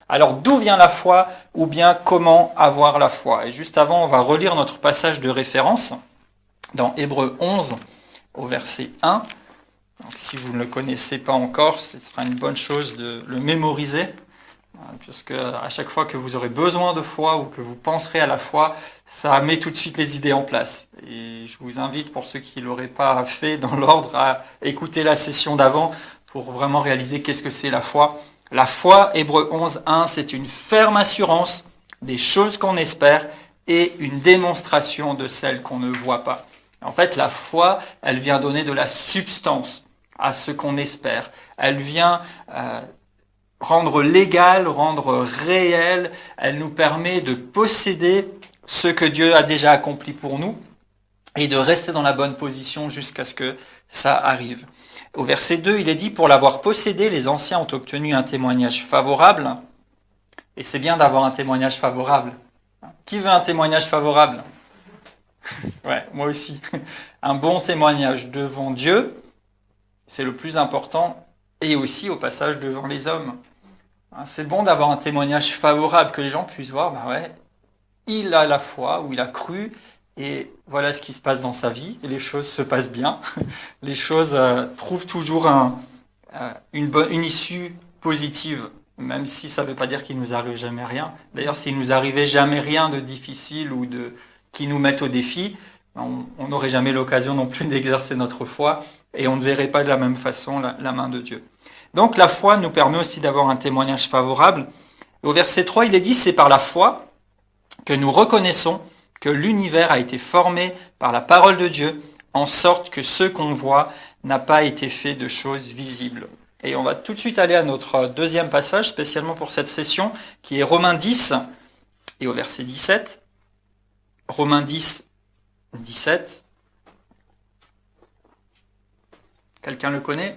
Alors d'où vient la foi ou bien comment avoir la foi? Et juste avant, on va relire notre passage de référence dans Hébreux 11 au verset 1. Donc, si vous ne le connaissez pas encore, ce sera une bonne chose de le mémoriser, puisque à chaque fois que vous aurez besoin de foi ou que vous penserez à la foi, ça met tout de suite les idées en place. Et je vous invite, pour ceux qui ne l'auraient pas fait dans l'ordre, à écouter la session d'avant pour vraiment réaliser qu'est-ce que c'est la foi. La foi, Hébreux 11, 1, c'est une ferme assurance des choses qu'on espère et une démonstration de celles qu'on ne voit pas. En fait, la foi, elle vient donner de la substance à ce qu'on espère. Elle vient rendre légal, rendre réel. Elle nous permet de posséder ce que Dieu a déjà accompli pour nous et de rester dans la bonne position jusqu'à ce que ça arrive. Au verset 2, il est dit « Pour l'avoir possédé, les anciens ont obtenu un témoignage favorable. » Et c'est bien d'avoir un témoignage favorable. Qui veut un témoignage favorable? Ouais, moi aussi. Un bon témoignage devant Dieu, c'est le plus important, et aussi au passage devant les hommes. C'est bon d'avoir un témoignage favorable, que les gens puissent voir, bah ouais, il a la foi, ou il a cru, et voilà ce qui se passe dans sa vie, et les choses se passent bien. Les choses trouvent toujours une issue positive, même si ça ne veut pas dire qu'il ne nous arrive jamais rien. D'ailleurs, s'il nous arrivait jamais rien de difficile ou qui nous mette au défi, on n'aurait jamais l'occasion non plus d'exercer notre foi, et on ne verrait pas de la même façon la main de Dieu. Donc la foi nous permet aussi d'avoir un témoignage favorable. Au verset 3, il est dit, c'est par la foi que nous reconnaissons que l'univers a été formé par la parole de Dieu, en sorte que ce qu'on voit n'a pas été fait de choses visibles. Et on va tout de suite aller à notre deuxième passage, spécialement pour cette session, qui est Romains 10, et au verset 17. Romains 10, 17. Quelqu'un le connaît?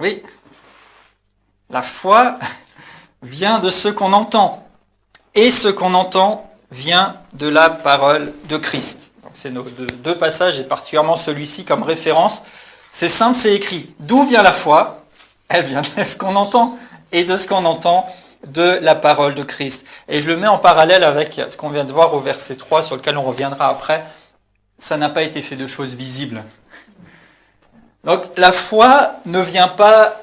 Oui. La foi vient de ce qu'on entend. Et ce qu'on entend vient de la parole de Christ. Donc c'est nos deux passages, et particulièrement celui-ci comme référence. C'est simple, c'est écrit. D'où vient la foi? Elle vient de ce qu'on entend. Et de ce qu'on entend de la parole de Christ. Et je le mets en parallèle avec ce qu'on vient de voir au verset 3, sur lequel on reviendra après. Ça n'a pas été fait de choses visibles. Donc la foi ne vient pas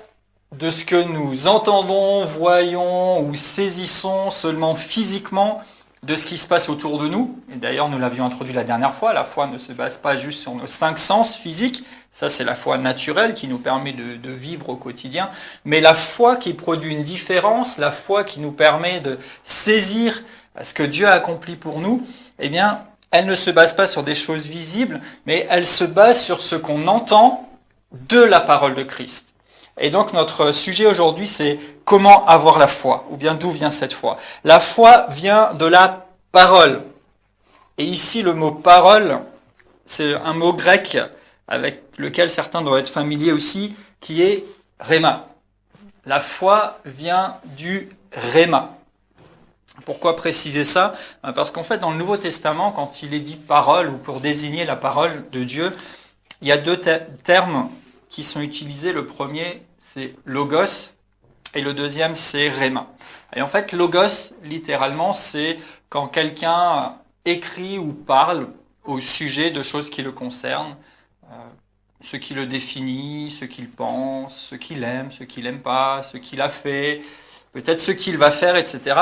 de ce que nous entendons, voyons ou saisissons seulement physiquement de ce qui se passe autour de nous. Et d'ailleurs, nous l'avions introduit la dernière fois, la foi ne se base pas juste sur nos 5 sens physiques, ça c'est la foi naturelle qui nous permet de vivre au quotidien, mais la foi qui produit une différence, la foi qui nous permet de saisir ce que Dieu a accompli pour nous, eh bien, elle ne se base pas sur des choses visibles, mais elle se base sur ce qu'on entend de la parole de Christ. Et donc notre sujet aujourd'hui, c'est comment avoir la foi, ou bien d'où vient cette foi. La foi vient de la parole. Et ici, le mot parole, c'est un mot grec avec lequel certains doivent être familiers aussi, qui est rhéma. La foi vient du rhéma. Pourquoi préciser ça? Parce qu'en fait, dans le Nouveau Testament, quand il est dit parole, ou pour désigner la parole de Dieu, il y a deux termes qui sont utilisés. Le premier, c'est logos, et le deuxième, c'est rhéma. Et en fait, logos, littéralement, c'est quand quelqu'un écrit ou parle au sujet de choses qui le concernent, ce qui le définit, ce qu'il pense, ce qu'il aime, ce qu'il n'aime pas, ce qu'il a fait, peut-être ce qu'il va faire, etc.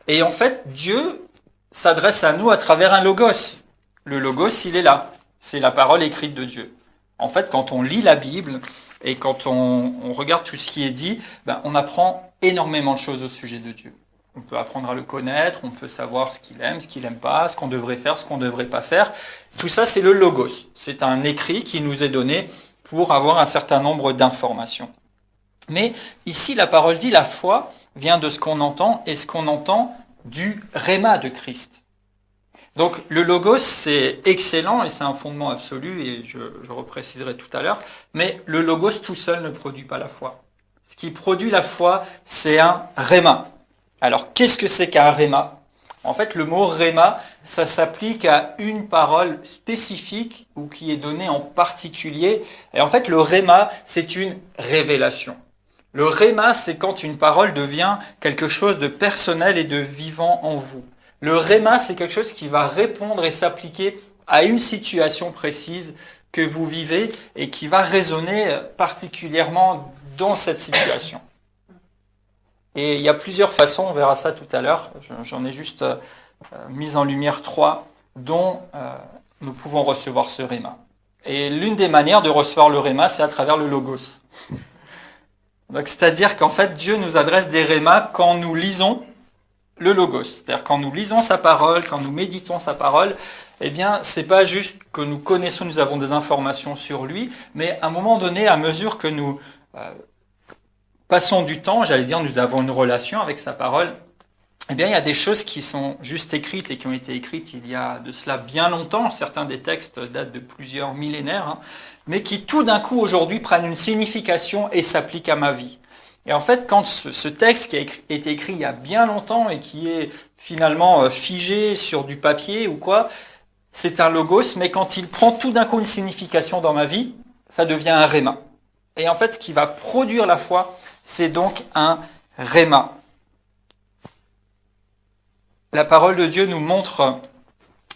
Et en fait, Dieu s'adresse à nous à travers un logos. Le logos, il est là. C'est la parole écrite de Dieu. En fait, quand on lit la Bible et quand on regarde tout ce qui est dit, on apprend énormément de choses au sujet de Dieu. On peut apprendre à le connaître, on peut savoir ce qu'il n'aime pas, ce qu'on devrait faire, ce qu'on ne devrait pas faire. Tout ça, c'est le logos. C'est un écrit qui nous est donné pour avoir un certain nombre d'informations. Mais ici, la parole dit, la foi vient de ce qu'on entend, et ce qu'on entend du rhéma de Christ. Donc le logos, c'est excellent et c'est un fondement absolu, et je repréciserai tout à l'heure, mais le logos tout seul ne produit pas la foi. Ce qui produit la foi, c'est un rhéma. Alors qu'est-ce que c'est qu'un rhéma? En fait, le mot rhéma, ça s'applique à une parole spécifique ou qui est donnée en particulier. Et en fait, le rhéma, c'est une révélation. Le réma, c'est quand une parole devient quelque chose de personnel et de vivant en vous. Le réma, c'est quelque chose qui va répondre et s'appliquer à une situation précise que vous vivez et qui va résonner particulièrement dans cette situation. Et il y a plusieurs façons, on verra ça tout à l'heure, j'en ai juste mis en lumière 3, dont nous pouvons recevoir ce réma. Et l'une des manières de recevoir le réma, c'est à travers le logos. Donc, c'est-à-dire qu'en fait, Dieu nous adresse des rémas quand nous lisons le logos. C'est-à-dire quand nous lisons sa parole, quand nous méditons sa parole, eh bien, c'est pas juste que nous connaissons, nous avons des informations sur lui, mais à un moment donné, à mesure que nous passons du temps, j'allais dire, nous avons une relation avec sa parole, eh bien, il y a des choses qui sont juste écrites et qui ont été écrites il y a de cela bien longtemps. Certains des textes datent de plusieurs millénaires, mais qui tout d'un coup aujourd'hui prennent une signification et s'appliquent à ma vie. Et en fait, quand ce texte qui a été écrit il y a bien longtemps et qui est finalement figé sur du papier ou quoi, c'est un logos, mais quand il prend tout d'un coup une signification dans ma vie, ça devient un réma. Et en fait, ce qui va produire la foi, c'est donc un réma. La parole de Dieu nous montre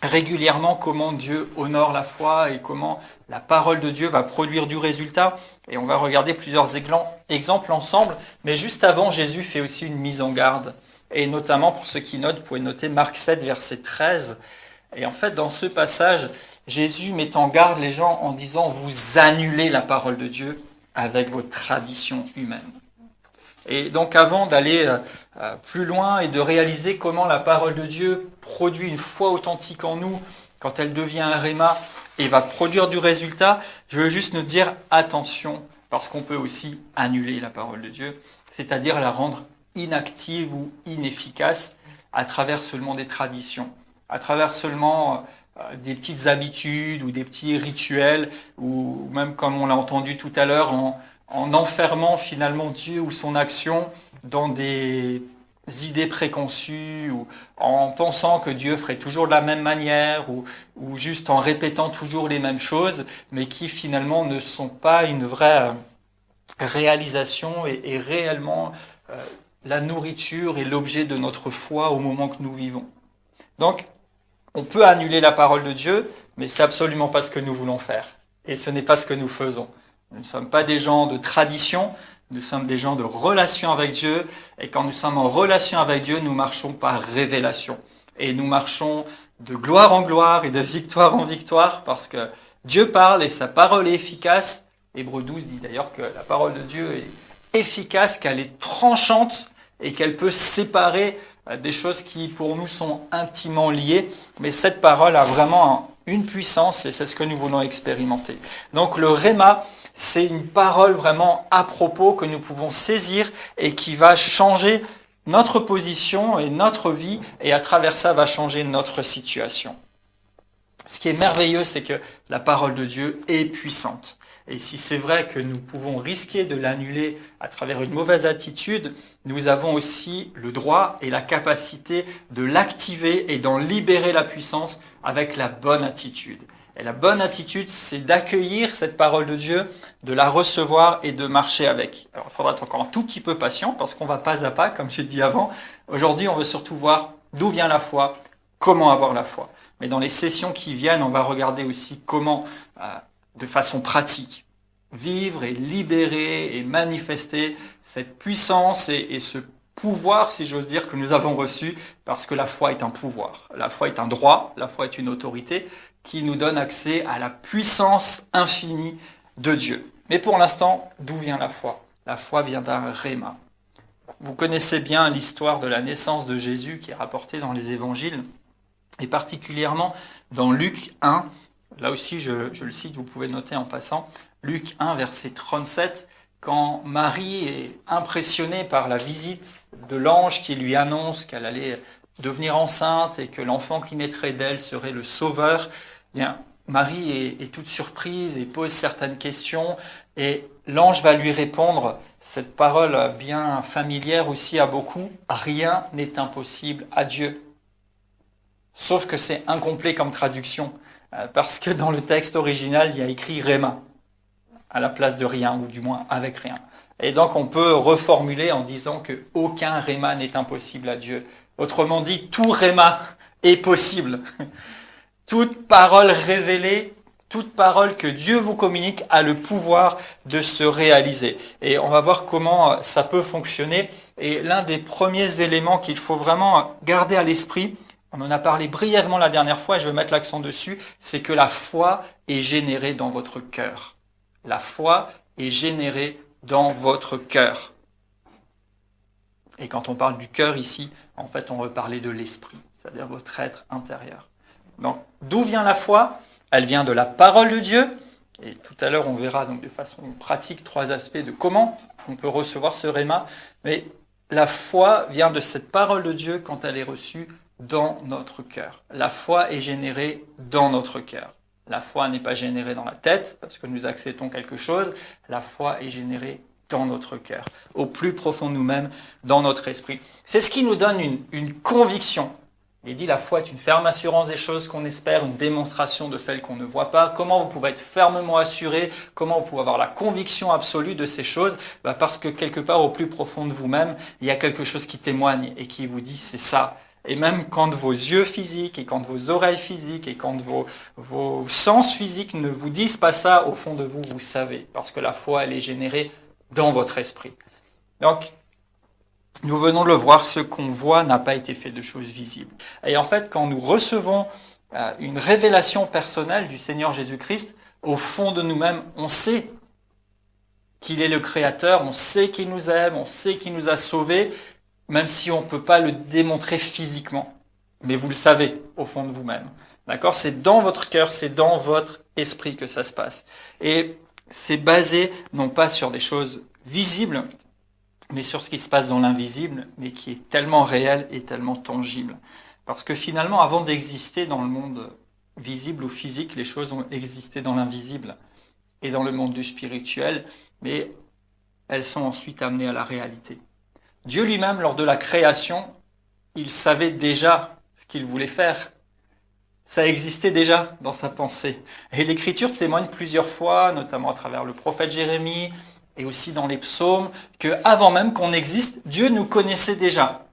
régulièrement comment Dieu honore la foi et comment la parole de Dieu va produire du résultat. Et on va regarder plusieurs exemples ensemble. Mais juste avant, Jésus fait aussi une mise en garde. Et notamment, pour ceux qui notent, vous pouvez noter Marc 7, verset 13. Et en fait, dans ce passage, Jésus met en garde les gens en disant « Vous annulez la parole de Dieu avec vos traditions humaines ». Et donc avant d'aller plus loin et de réaliser comment la parole de Dieu produit une foi authentique en nous, quand elle devient un réma et va produire du résultat, je veux juste nous dire attention, parce qu'on peut aussi annuler la parole de Dieu, c'est-à-dire la rendre inactive ou inefficace à travers seulement des traditions, à travers seulement des petites habitudes ou des petits rituels, ou même comme on l'a entendu tout à l'heure, en enfermant finalement Dieu ou son action dans des idées préconçues, ou en pensant que Dieu ferait toujours de la même manière, ou juste en répétant toujours les mêmes choses, mais qui finalement ne sont pas une vraie réalisation et réellement la nourriture et l'objet de notre foi au moment que nous vivons. Donc, on peut annuler la parole de Dieu, mais c'est absolument pas ce que nous voulons faire. Et ce n'est pas ce que nous faisons. Nous ne sommes pas des gens de tradition, nous sommes des gens de relation avec Dieu. Et quand nous sommes en relation avec Dieu, nous marchons par révélation. Et nous marchons de gloire en gloire et de victoire en victoire, parce que Dieu parle et sa parole est efficace. Hébreux 12 dit d'ailleurs que la parole de Dieu est efficace, qu'elle est tranchante et qu'elle peut séparer des choses qui pour nous sont intimement liées. Mais cette parole a vraiment une puissance et c'est ce que nous voulons expérimenter. Donc le réma, c'est une parole vraiment à propos que nous pouvons saisir et qui va changer notre position et notre vie, et à travers ça va changer notre situation. Ce qui est merveilleux, c'est que la parole de Dieu est puissante. Et si c'est vrai que nous pouvons risquer de l'annuler à travers une mauvaise attitude, nous avons aussi le droit et la capacité de l'activer et d'en libérer la puissance avec la bonne attitude. Et la bonne attitude, c'est d'accueillir cette parole de Dieu, de la recevoir et de marcher avec. Alors, il faudra être encore un tout petit peu patient parce qu'on va pas à pas, comme j'ai dit avant. Aujourd'hui, on veut surtout voir d'où vient la foi, comment avoir la foi. Mais dans les sessions qui viennent, on va regarder aussi comment, de façon pratique, vivre et libérer et manifester cette puissance et ce pouvoir, si j'ose dire, que nous avons reçu, parce que la foi est un pouvoir. La foi est un droit, la foi est une autorité qui nous donne accès à la puissance infinie de Dieu. Mais pour l'instant, d'où vient la foi? La foi vient d'un réma. Vous connaissez bien l'histoire de la naissance de Jésus qui est rapportée dans les évangiles, et particulièrement dans Luc 1. Là aussi, je le cite, vous pouvez noter en passant. Luc 1, verset 37, quand Marie est impressionnée par la visite de l'ange qui lui annonce qu'elle allait devenir enceinte et que l'enfant qui naîtrait d'elle serait le sauveur, eh bien, Marie est toute surprise et pose certaines questions, et l'ange va lui répondre cette parole bien familière aussi à beaucoup: rien n'est impossible à Dieu. Sauf que c'est incomplet comme traduction, parce que dans le texte original, il y a écrit réma à la place de rien, ou du moins avec rien. Et donc on peut reformuler en disant qu'aucun réma n'est impossible à Dieu. Autrement dit, tout réma est possible. Toute parole révélée, toute parole que Dieu vous communique a le pouvoir de se réaliser. Et on va voir comment ça peut fonctionner. Et l'un des premiers éléments qu'il faut vraiment garder à l'esprit, on en a parlé brièvement la dernière fois et je vais mettre l'accent dessus, c'est que la foi est générée dans votre cœur. La foi est générée dans votre cœur. Et quand on parle du cœur ici, en fait, on veut parler de l'esprit, c'est-à-dire votre être intérieur. Donc, d'où vient la foi ? Elle vient de la parole de Dieu. Et tout à l'heure, on verra donc de façon pratique 3 aspects de comment on peut recevoir ce réma. Mais la foi vient de cette parole de Dieu quand elle est reçue dans notre cœur. La foi est générée dans notre cœur. La foi n'est pas générée dans la tête parce que nous acceptons quelque chose. La foi est générée dans notre cœur, au plus profond de nous-mêmes, dans notre esprit. C'est ce qui nous donne une conviction. Il dit la foi est une ferme assurance des choses qu'on espère, une démonstration de celles qu'on ne voit pas. Comment vous pouvez être fermement assuré? Comment vous pouvez avoir la conviction absolue de ces choses? Parce que quelque part au plus profond de vous-même, il y a quelque chose qui témoigne et qui vous dit c'est ça. Et même quand vos yeux physiques et quand vos oreilles physiques et quand vos sens physiques ne vous disent pas ça, au fond de vous, vous savez. Parce que la foi, elle est générée dans votre esprit. Donc, nous venons de le voir, ce qu'on voit n'a pas été fait de choses visibles. Et en fait, quand nous recevons une révélation personnelle du Seigneur Jésus-Christ, au fond de nous-mêmes, on sait qu'il est le Créateur, on sait qu'il nous aime, on sait qu'il nous a sauvés, même si on ne peut pas le démontrer physiquement. Mais vous le savez, au fond de vous-même. D'accord ? C'est dans votre cœur, c'est dans votre esprit que ça se passe. Et c'est basé non pas sur des choses visibles, mais sur ce qui se passe dans l'invisible, mais qui est tellement réel et tellement tangible. Parce que finalement, avant d'exister dans le monde visible ou physique, les choses ont existé dans l'invisible et dans le monde du spirituel, mais elles sont ensuite amenées à la réalité. Dieu lui-même, lors de la création, il savait déjà ce qu'il voulait faire. Ça existait déjà dans sa pensée. Et l'Écriture témoigne plusieurs fois, notamment à travers le prophète Jérémie, et aussi dans les psaumes, qu'avant même qu'on existe, Dieu nous connaissait déjà.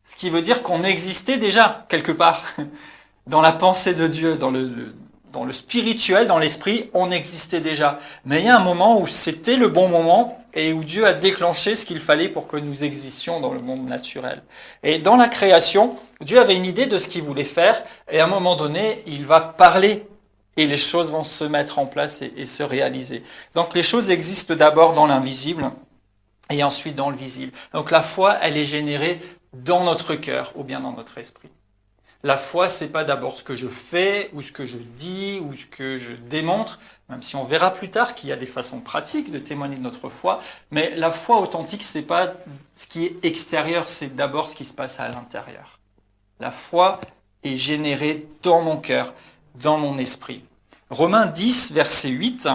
Ce qui veut dire qu'on existait déjà, quelque part, dans la pensée de Dieu, dans le spirituel, dans l'esprit, on existait déjà. Mais il y a un moment où c'était le bon moment, et où Dieu a déclenché ce qu'il fallait pour que nous existions dans le monde naturel. Et dans la création, Dieu avait une idée de ce qu'il voulait faire, et à un moment donné, il va parler. Et les choses vont se mettre en place et se réaliser. Donc les choses existent d'abord dans l'invisible et ensuite dans le visible. Donc la foi, elle est générée dans notre cœur ou bien dans notre esprit. La foi, c'est pas d'abord ce que je fais ou ce que je dis ou ce que je démontre, même si on verra plus tard qu'il y a des façons pratiques de témoigner de notre foi. Mais la foi authentique, c'est pas ce qui est extérieur, c'est d'abord ce qui se passe à l'intérieur. La foi est générée dans mon cœur, dans mon esprit. Romains 10, verset 8.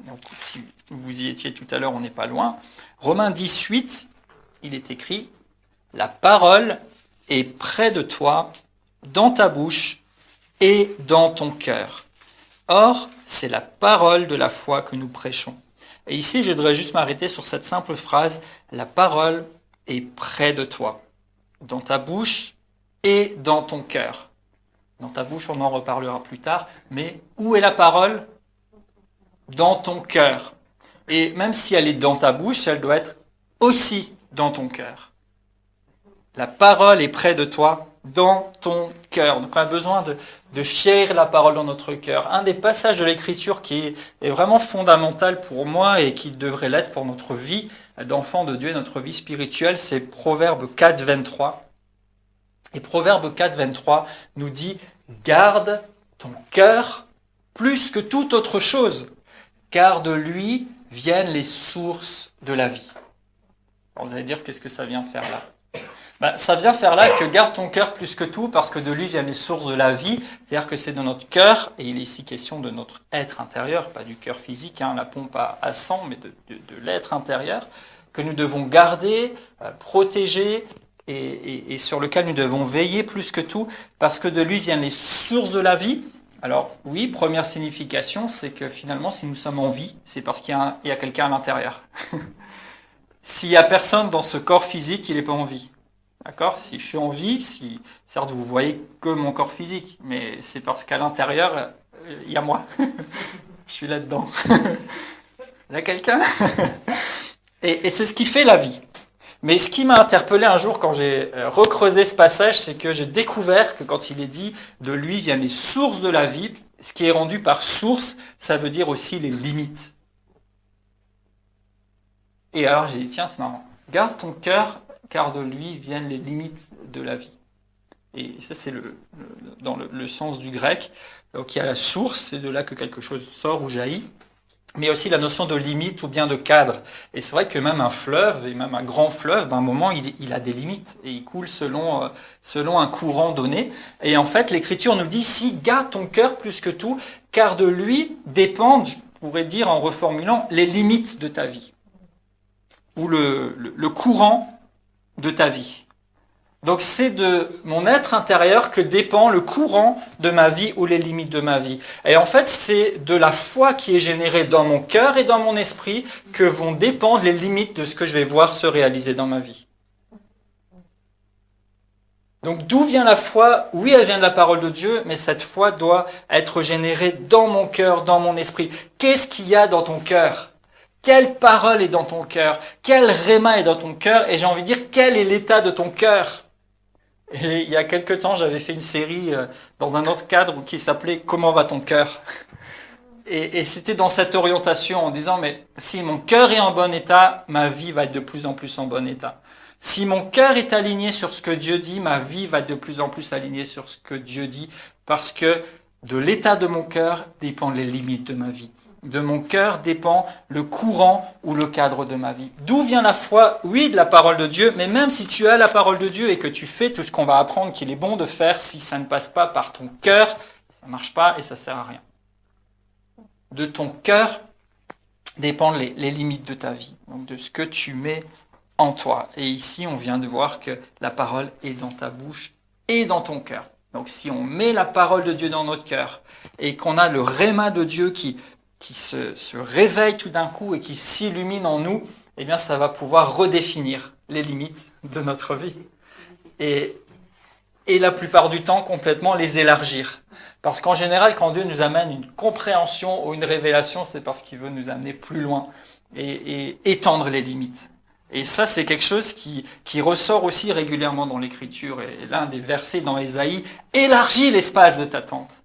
Donc, si vous y étiez tout à l'heure, on n'est pas loin. Romains 10, 8, il est écrit « La parole est près de toi, dans ta bouche et dans ton cœur. Or, c'est la parole de la foi que nous prêchons. » Et ici, je voudrais juste m'arrêter sur cette simple phrase « La parole est près de toi, dans ta bouche et dans ton cœur. » Dans ta bouche, on en reparlera plus tard. Mais où est la parole ? Dans ton cœur. Et même si elle est dans ta bouche, elle doit être aussi dans ton cœur. La parole est près de toi, dans ton cœur. Donc on a besoin de chérir la parole dans notre cœur. Un des passages de l'Écriture qui est vraiment fondamental pour moi et qui devrait l'être pour notre vie d'enfant de Dieu, notre vie spirituelle, c'est Proverbe 4, 23. Et Proverbe 4, 23 nous dit « Garde ton cœur plus que toute autre chose, car de lui viennent les sources de la vie. » Alors vous allez dire, qu'est-ce que ça vient faire là ? Ça vient faire là que garde ton cœur plus que tout, parce que de lui viennent les sources de la vie. C'est-à-dire que c'est de notre cœur, et il est ici question de notre être intérieur, pas du cœur physique, la pompe à sang, mais de l'être intérieur, que nous devons garder, protéger, et sur lequel nous devons veiller plus que tout, parce que de lui viennent les sources de la vie. Alors oui, première signification, c'est que finalement, si nous sommes en vie, c'est parce qu'il y a quelqu'un à l'intérieur. S'il n'y a personne dans ce corps physique, il n'est pas en vie. D'accord? Si je suis en vie, certes, vous voyez que mon corps physique, mais c'est parce qu'à l'intérieur, il y a moi. Je suis là-dedans. Il y a quelqu'un? Et c'est ce qui fait la vie. Mais ce qui m'a interpellé un jour quand j'ai recreusé ce passage, c'est que j'ai découvert que quand il est dit « de lui viennent les sources de la vie », ce qui est rendu par source, ça veut dire aussi les limites. Et alors j'ai dit, tiens, c'est marrant. Garde ton cœur, car de lui viennent les limites de la vie. Et ça, c'est dans le sens du grec. Donc il y a la source, c'est de là que quelque chose sort ou jaillit. Mais il y a aussi la notion de limite ou bien de cadre. Et c'est vrai que même un fleuve, et même un grand fleuve, à un moment, il a des limites. Et il coule selon un courant donné. Et en fait, l'Écriture nous dit, si garde ton cœur plus que tout, car de lui dépendent, je pourrais dire en reformulant, les limites de ta vie. Ou le courant de ta vie. Donc c'est de mon être intérieur que dépend le courant de ma vie ou les limites de ma vie. Et en fait, c'est de la foi qui est générée dans mon cœur et dans mon esprit que vont dépendre les limites de ce que je vais voir se réaliser dans ma vie. Donc d'où vient la foi? Oui, elle vient de la parole de Dieu, mais cette foi doit être générée dans mon cœur, dans mon esprit. Qu'est-ce qu'il y a dans ton cœur? Quelle parole est dans ton cœur? Quel réma est dans ton cœur? Et j'ai envie de dire, quel est l'état de ton cœur? Et il y a quelque temps, j'avais fait une série dans un autre cadre qui s'appelait « Comment va ton cœur ?» Et c'était dans cette orientation en disant « Mais si mon cœur est en bon état, ma vie va être de plus en plus en bon état. Si mon cœur est aligné sur ce que Dieu dit, ma vie va être de plus en plus alignée sur ce que Dieu dit, parce que de l'état de mon cœur dépendent les limites de ma vie. De mon cœur dépend le courant ou le cadre de ma vie. D'où vient la foi? Oui, de la parole de Dieu, mais même si tu as la parole de Dieu et que tu fais tout ce qu'on va apprendre qu'il est bon de faire, si ça ne passe pas par ton cœur, ça ne marche pas et ça ne sert à rien. De ton cœur dépendent les limites de ta vie, donc de ce que tu mets en toi. Et ici, on vient de voir que la parole est dans ta bouche et dans ton cœur. Donc si on met la parole de Dieu dans notre cœur et qu'on a le réma de Dieu qui se réveille tout d'un coup et qui s'illumine en nous, eh bien ça va pouvoir redéfinir les limites de notre vie. Et la plupart du temps, complètement les élargir. Parce qu'en général, quand Dieu nous amène une compréhension ou une révélation, c'est parce qu'il veut nous amener plus loin et étendre les limites. Et ça, c'est quelque chose qui ressort aussi régulièrement dans l'Écriture. Et l'un des versets dans Ésaïe, « Élargis l'espace de ta tente ».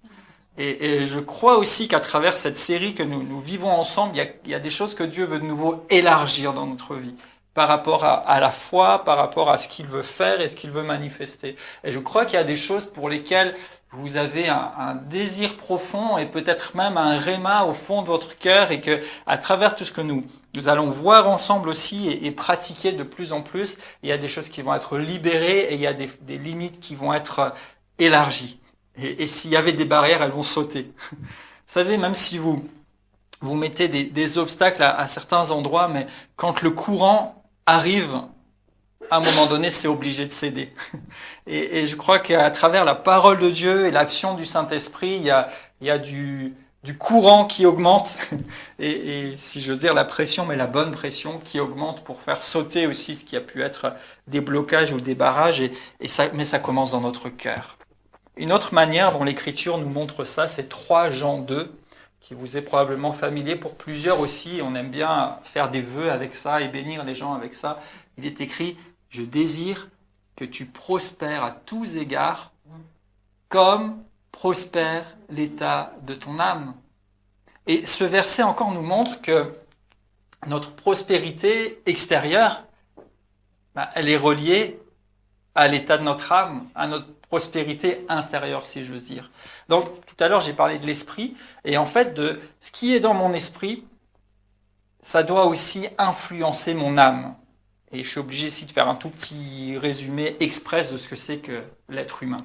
Et je crois aussi qu'à travers cette série que nous vivons ensemble, il y a des choses que Dieu veut de nouveau élargir dans notre vie, par rapport à la foi, par rapport à ce qu'il veut faire et ce qu'il veut manifester. Et je crois qu'il y a des choses pour lesquelles vous avez un désir profond et peut-être même un réma au fond de votre cœur, et que à travers tout ce que nous allons voir ensemble aussi et pratiquer de plus en plus, il y a des choses qui vont être libérées et il y a des limites qui vont être élargies. Et s'il y avait des barrières, elles vont sauter. Vous savez, même si vous mettez des obstacles à certains endroits, mais quand le courant arrive, à un moment donné, c'est obligé de céder. Et je crois qu'à travers la parole de Dieu et l'action du Saint-Esprit, il y a du courant qui augmente, et si j'ose dire la pression, mais la bonne pression qui augmente pour faire sauter aussi ce qui a pu être des blocages ou des barrages, mais ça commence dans notre cœur. Une autre manière dont l'Écriture nous montre ça, c'est 3 Jean 2, qui vous est probablement familier pour plusieurs aussi. On aime bien faire des vœux avec ça et bénir les gens avec ça. Il est écrit « Je désire que tu prospères à tous égards, comme prospère l'état de ton âme. » Et ce verset encore nous montre que notre prospérité extérieure, elle est reliée à l'état de notre âme, à notre prospérité intérieure, si j'ose dire. Donc, tout à l'heure, j'ai parlé de l'esprit, et en fait, de ce qui est dans mon esprit, ça doit aussi influencer mon âme. Et je suis obligé ici de faire un tout petit résumé express de ce que c'est que l'être humain.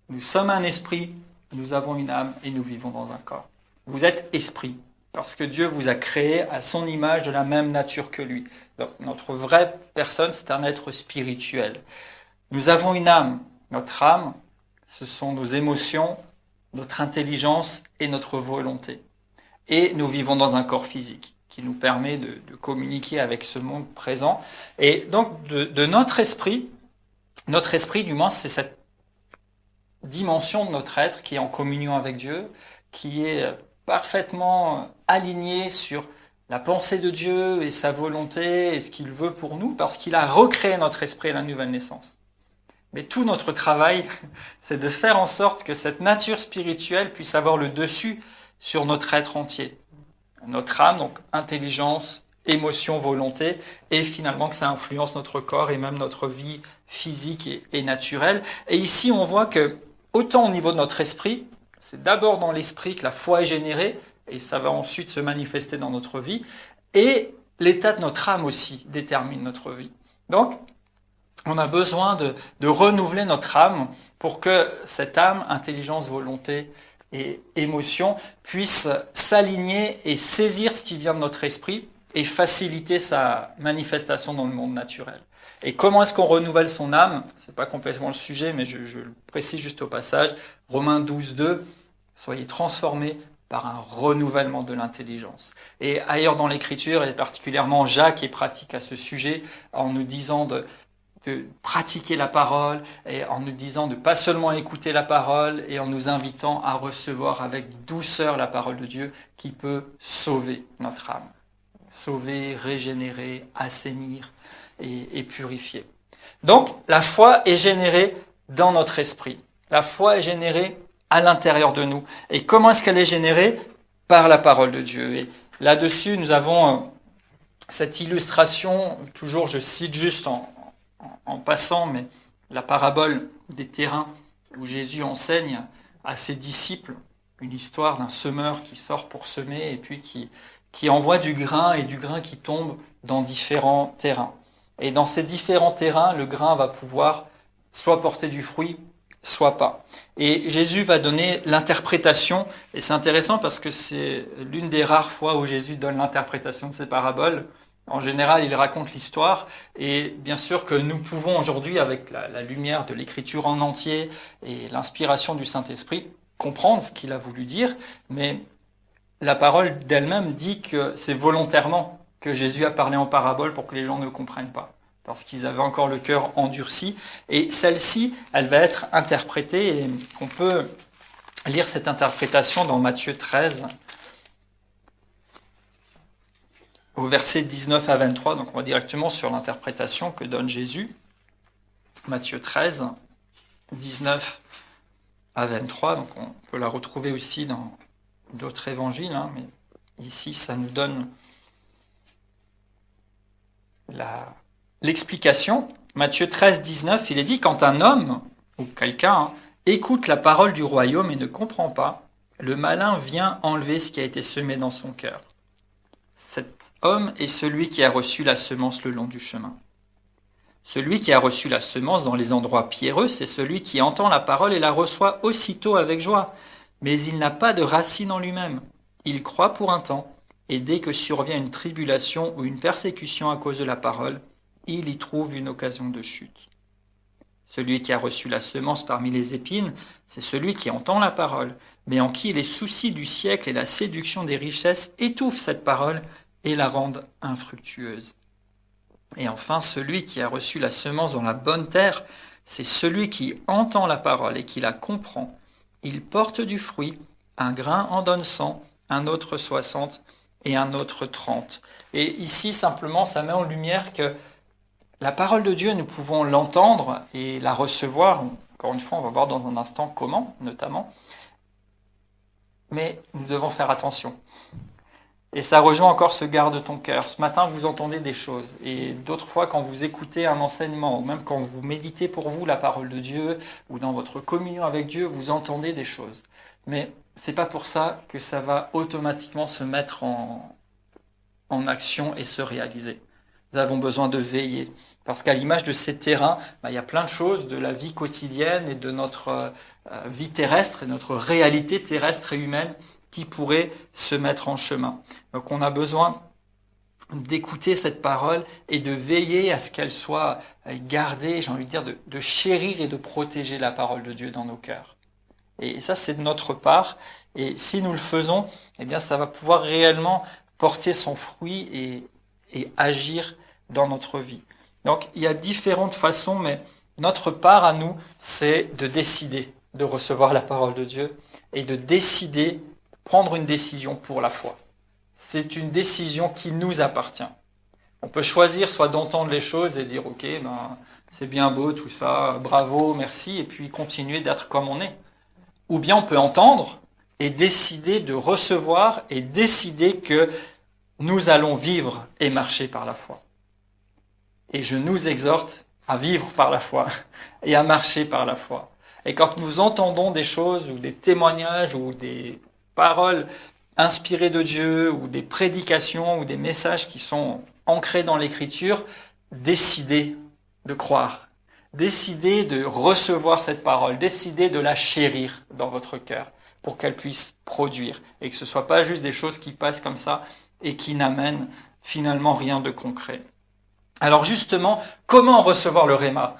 Nous sommes un esprit, nous avons une âme, et nous vivons dans un corps. Vous êtes esprit, parce que Dieu vous a créé à son image, de la même nature que lui. Donc, notre vraie personne, c'est un être spirituel. Nous avons une âme. Notre âme, ce sont nos émotions, notre intelligence et notre volonté. Et nous vivons dans un corps physique qui nous permet de communiquer avec ce monde présent. Et donc de notre esprit du moins, c'est cette dimension de notre être qui est en communion avec Dieu, qui est parfaitement aligné sur la pensée de Dieu et sa volonté et ce qu'il veut pour nous, parce qu'il a recréé notre esprit à la nouvelle naissance. Mais tout notre travail, c'est de faire en sorte que cette nature spirituelle puisse avoir le dessus sur notre être entier. Notre âme, donc intelligence, émotion, volonté, et finalement que ça influence notre corps et même notre vie physique et naturelle. Et ici, on voit que, autant au niveau de notre esprit, c'est d'abord dans l'esprit que la foi est générée, et ça va ensuite se manifester dans notre vie, et l'état de notre âme aussi détermine notre vie. Donc, on a besoin de renouveler notre âme pour que cette âme, intelligence, volonté et émotion, puisse s'aligner et saisir ce qui vient de notre esprit et faciliter sa manifestation dans le monde naturel. Et comment est-ce qu'on renouvelle son âme? C'est pas complètement le sujet, mais je le précise juste au passage. Romains 12, 2, soyez transformés par un renouvellement de l'intelligence. Et ailleurs dans l'Écriture, et particulièrement Jacques est pratique à ce sujet, en nous disant de pratiquer la parole, et en nous disant de pas seulement écouter la parole, et en nous invitant à recevoir avec douceur la parole de Dieu qui peut sauver notre âme. Sauver, régénérer, assainir et purifier. Donc, la foi est générée dans notre esprit. La foi est générée à l'intérieur de nous. Et comment est-ce qu'elle est générée? Par la parole de Dieu. Et là-dessus, nous avons cette illustration, toujours je cite juste en passant, mais la parabole des terrains où Jésus enseigne à ses disciples une histoire d'un semeur qui sort pour semer et puis qui envoie du grain et du grain qui tombe dans différents terrains. Et dans ces différents terrains, le grain va pouvoir soit porter du fruit, soit pas. Et Jésus va donner l'interprétation, et c'est intéressant parce que c'est l'une des rares fois où Jésus donne l'interprétation de ces paraboles. En général, il raconte l'histoire, et bien sûr que nous pouvons aujourd'hui, avec la lumière de l'écriture en entier et l'inspiration du Saint-Esprit, comprendre ce qu'il a voulu dire, mais la parole d'elle-même dit que c'est volontairement que Jésus a parlé en parabole pour que les gens ne comprennent pas, parce qu'ils avaient encore le cœur endurci, et celle-ci, elle va être interprétée, et on peut lire cette interprétation dans Matthieu 13, au verset 19 à 23, donc on va directement sur l'interprétation que donne Jésus. Matthieu 13, 19 à 23, donc on peut la retrouver aussi dans d'autres évangiles, mais ici ça nous donne l'explication. Matthieu 13, 19, il est dit, quand un homme, ou quelqu'un, écoute la parole du royaume et ne comprend pas, le malin vient enlever ce qui a été semé dans son cœur. Cet homme est celui qui a reçu la semence le long du chemin. Celui qui a reçu la semence dans les endroits pierreux, c'est celui qui entend la parole et la reçoit aussitôt avec joie. Mais il n'a pas de racine en lui-même. Il croit pour un temps, et dès que survient une tribulation ou une persécution à cause de la parole, il y trouve une occasion de chute. Celui qui a reçu la semence parmi les épines, c'est celui qui entend la parole, mais en qui les soucis du siècle et la séduction des richesses étouffent cette parole et la rendent infructueuse. Et enfin, celui qui a reçu la semence dans la bonne terre, c'est celui qui entend la parole et qui la comprend. Il porte du fruit, un grain en donne 100, un autre 60 et un autre 30. Et ici, simplement, ça met en lumière que la parole de Dieu, nous pouvons l'entendre et la recevoir. Encore une fois, on va voir dans un instant comment, notamment. Mais nous devons faire attention. Et ça rejoint encore ce garde ton cœur. Ce matin, vous entendez des choses. Et d'autres fois, quand vous écoutez un enseignement, ou même quand vous méditez pour vous la parole de Dieu, ou dans votre communion avec Dieu, vous entendez des choses. Mais c'est pas pour ça que ça va automatiquement se mettre en action et se réaliser. Nous avons besoin de veiller. Parce qu'à l'image de ces terrains, il y a plein de choses de la vie quotidienne et de notre vie terrestre et notre réalité terrestre et humaine qui pourraient se mettre en chemin. Donc on a besoin d'écouter cette parole et de veiller à ce qu'elle soit gardée, j'ai envie de dire, de chérir et de protéger la parole de Dieu dans nos cœurs. Et ça, c'est de notre part. Et si nous le faisons, eh bien, ça va pouvoir réellement porter son fruit et agir dans notre vie. Donc, il y a différentes façons, mais notre part à nous, c'est de décider de recevoir la parole de Dieu et de décider, prendre une décision pour la foi. C'est une décision qui nous appartient. On peut choisir soit d'entendre les choses et dire « Ok, ben, c'est bien beau tout ça, bravo, merci », et puis continuer d'être comme on est. Ou bien on peut entendre et décider de recevoir et décider que nous allons vivre et marcher par la foi. Et je nous exhorte à vivre par la foi et à marcher par la foi. Et quand nous entendons des choses ou des témoignages ou des paroles inspirées de Dieu ou des prédications ou des messages qui sont ancrés dans l'Écriture, décidez de croire. Décidez de recevoir cette parole, décidez de la chérir dans votre cœur pour qu'elle puisse produire et que ce ne soit pas juste des choses qui passent comme ça et qui n'amènent finalement rien de concret. Alors justement, comment recevoir le réma ?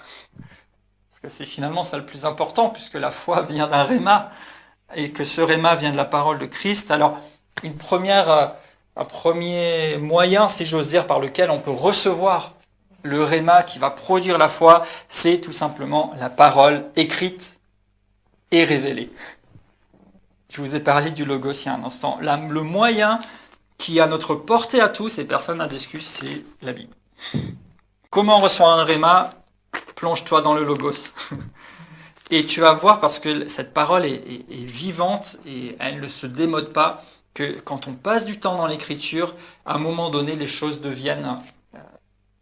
Parce que c'est finalement ça le plus important puisque la foi vient d'un réma et que ce réma vient de la parole de Christ. Alors un premier moyen, si j'ose dire, par lequel on peut recevoir le réma qui va produire la foi, c'est tout simplement la parole écrite et révélée. Je vous ai parlé du logos il y a un instant. Le moyen qui est à notre portée à tous, et personne n'a d'excuse, c'est la Bible. Comment on reçoit un réma ? Plonge-toi dans le logos. Et tu vas voir, parce que cette parole est vivante et elle ne se démode pas, que quand on passe du temps dans l'écriture, à un moment donné, les choses deviennent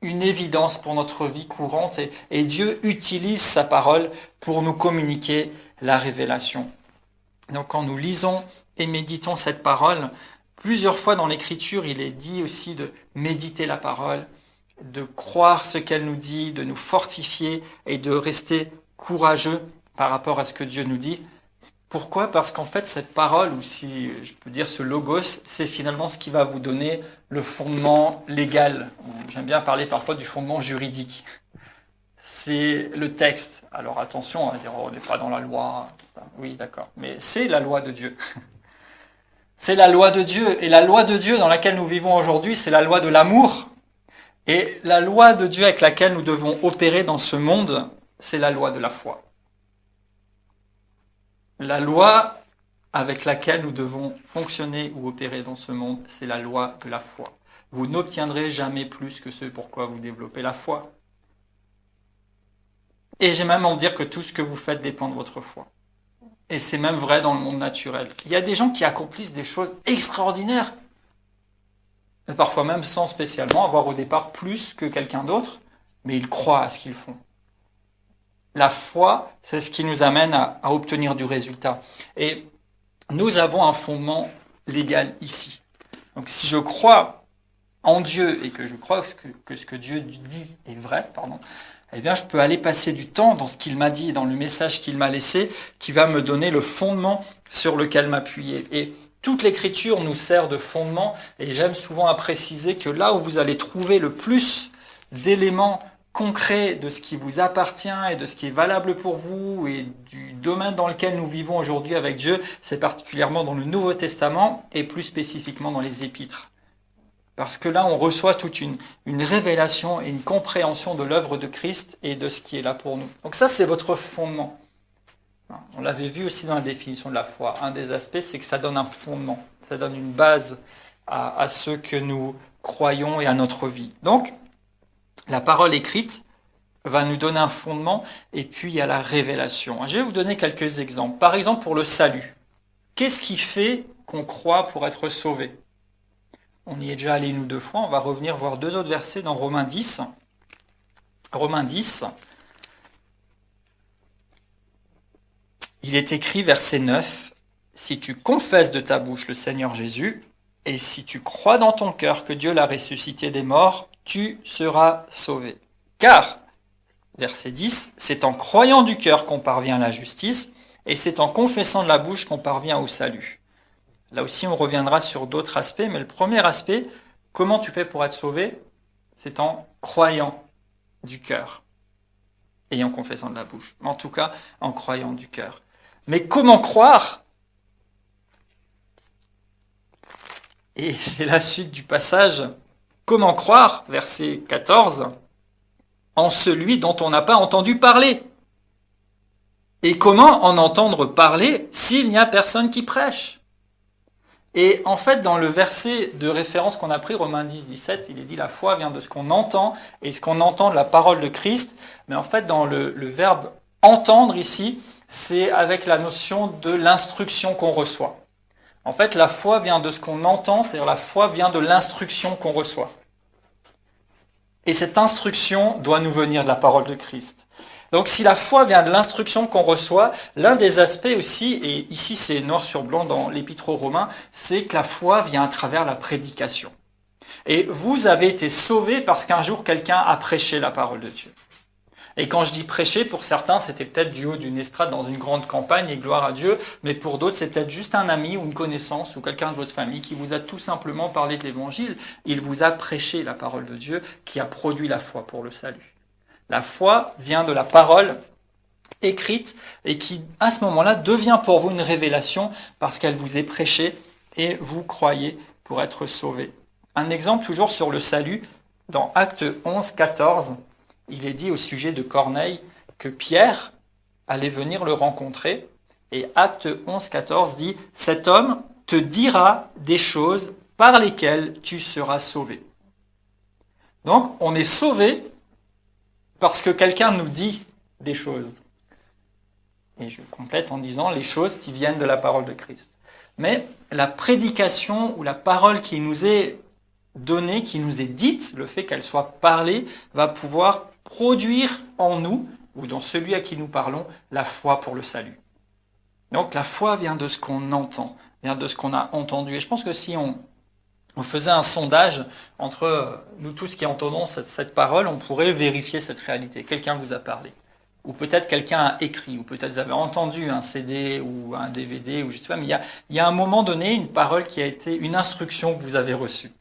une évidence pour notre vie courante et Dieu utilise sa parole pour nous communiquer la révélation. Donc quand nous lisons et méditons cette parole, plusieurs fois dans l'Écriture, il est dit aussi de méditer la parole, de croire ce qu'elle nous dit, de nous fortifier et de rester courageux par rapport à ce que Dieu nous dit. Pourquoi ? Parce qu'en fait, cette parole, ou si je peux dire ce logos, c'est finalement ce qui va vous donner le fondement légal. J'aime bien parler parfois du fondement juridique. C'est le texte. Alors attention, on va dire, on n'est pas dans la loi. Oui, d'accord. Mais c'est la loi de Dieu. C'est la loi de Dieu. Et la loi de Dieu dans laquelle nous vivons aujourd'hui, c'est la loi de l'amour. Et la loi de Dieu avec laquelle nous devons opérer dans ce monde, c'est la loi de la foi. La loi avec laquelle nous devons fonctionner ou opérer dans ce monde, c'est la loi de la foi. Vous n'obtiendrez jamais plus que ce pourquoi vous développez la foi. Et j'ai même envie de dire que tout ce que vous faites dépend de votre foi. Et c'est même vrai dans le monde naturel. Il y a des gens qui accomplissent des choses extraordinaires, et parfois même sans spécialement avoir au départ plus que quelqu'un d'autre, mais ils croient à ce qu'ils font. La foi, c'est ce qui nous amène à obtenir du résultat. Et nous avons un fondement légal ici. Donc si je crois en Dieu et que je crois que ce que Dieu dit est vrai, eh bien je peux aller passer du temps dans ce qu'il m'a dit, dans le message qu'il m'a laissé, qui va me donner le fondement sur lequel m'appuyer. Et toute l'Écriture nous sert de fondement, et j'aime souvent à préciser que là où vous allez trouver le plus d'éléments concret de ce qui vous appartient et de ce qui est valable pour vous et du domaine dans lequel nous vivons aujourd'hui avec Dieu, c'est particulièrement dans le Nouveau Testament et plus spécifiquement dans les Épîtres. Parce que là, on reçoit toute une révélation et une compréhension de l'œuvre de Christ et de ce qui est là pour nous. Donc ça, c'est votre fondement. On l'avait vu aussi dans la définition de la foi. Un des aspects, c'est que ça donne un fondement, ça donne une base à ce que nous croyons et à notre vie. Donc, la parole écrite va nous donner un fondement, et puis il y a la révélation. Je vais vous donner quelques exemples. Par exemple, pour le salut. Qu'est-ce qui fait qu'on croit pour être sauvé ? On y est déjà allé une ou deux fois, on va revenir voir deux autres versets dans Romains 10. Romains 10, il est écrit, verset 9, « Si tu confesses de ta bouche le Seigneur Jésus, et si tu crois dans ton cœur que Dieu l'a ressuscité des morts, tu seras sauvé. Car, verset 10, c'est en croyant du cœur qu'on parvient à la justice, et c'est en confessant de la bouche qu'on parvient au salut. » Là aussi, on reviendra sur d'autres aspects, mais le premier aspect, comment tu fais pour être sauvé ? C'est en croyant du cœur et en confessant de la bouche. En tout cas, en croyant du cœur. Mais comment croire? Et c'est la suite du passage. Comment croire, verset 14, en celui dont on n'a pas entendu parler? Et comment en entendre parler s'il n'y a personne qui prêche? Et en fait, dans le verset de référence qu'on a pris, Romains 10, 17, il est dit la foi vient de ce qu'on entend, et ce qu'on entend de la parole de Christ. Mais en fait, dans le verbe entendre ici, c'est avec la notion de l'instruction qu'on reçoit. En fait, la foi vient de ce qu'on entend, c'est-à-dire la foi vient de l'instruction qu'on reçoit. Et cette instruction doit nous venir de la parole de Christ. Donc si la foi vient de l'instruction qu'on reçoit, l'un des aspects aussi, et ici c'est noir sur blanc dans l'Épître aux Romains, c'est que la foi vient à travers la prédication. Et vous avez été sauvés parce qu'un jour quelqu'un a prêché la parole de Dieu. Et quand je dis prêcher, pour certains c'était peut-être du haut d'une estrade dans une grande campagne, et gloire à Dieu, mais pour d'autres c'est peut-être juste un ami ou une connaissance ou quelqu'un de votre famille qui vous a tout simplement parlé de l'Évangile. Il vous a prêché la parole de Dieu qui a produit la foi pour le salut. La foi vient de la parole écrite et qui, à ce moment-là, devient pour vous une révélation parce qu'elle vous est prêchée et vous croyez pour être sauvés. Un exemple toujours sur le salut, dans Actes 11, 14, il est dit au sujet de Corneille que Pierre allait venir le rencontrer. Et Actes 11, 14 dit « Cet homme te dira des choses par lesquelles tu seras sauvé. » Donc, on est sauvé parce que quelqu'un nous dit des choses. Et je complète en disant les choses qui viennent de la parole de Christ. Mais la prédication ou la parole qui nous est donnée, qui nous est dite, le fait qu'elle soit parlée, va pouvoir produire en nous, ou dans celui à qui nous parlons, la foi pour le salut. Donc la foi vient de ce qu'on entend, vient de ce qu'on a entendu. Et je pense que si on faisait un sondage entre nous tous qui entendons cette parole, on pourrait vérifier cette réalité. Quelqu'un vous a parlé, ou peut-être quelqu'un a écrit, ou peut-être vous avez entendu un CD ou un DVD, ou je sais pas, mais il y a un moment donné une parole qui a été une instruction que vous avez reçue.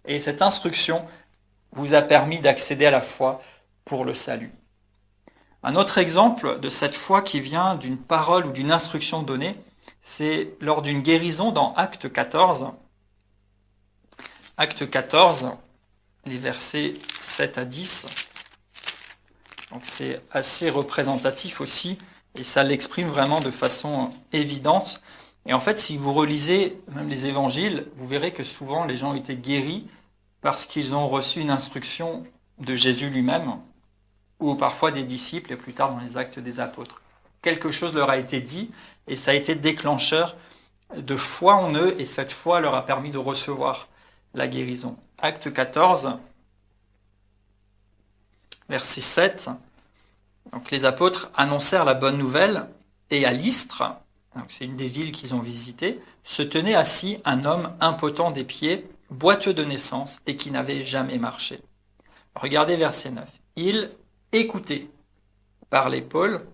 Et cette instruction vous a permis d'accéder à la foi pour le salut. Un autre exemple de cette foi qui vient d'une parole ou d'une instruction donnée, c'est lors d'une guérison dans Acte 14. Acte 14, les versets 7 à 10. Donc c'est assez représentatif aussi, et ça l'exprime vraiment de façon évidente. Et en fait, si vous relisez même les évangiles, vous verrez que souvent les gens ont été guéris parce qu'ils ont reçu une instruction de Jésus lui-même, ou parfois des disciples, et plus tard dans les Actes des Apôtres. Quelque chose leur a été dit, et ça a été déclencheur de foi en eux, et cette foi leur a permis de recevoir la guérison. Acte 14, verset 7. Donc, les apôtres annoncèrent la bonne nouvelle, et à Lystre, donc c'est une des villes qu'ils ont visitées, se tenait assis un homme impotent des pieds, boiteux de naissance, et qui n'avait jamais marché. Regardez verset 9. Il écoutait, parlait Paul,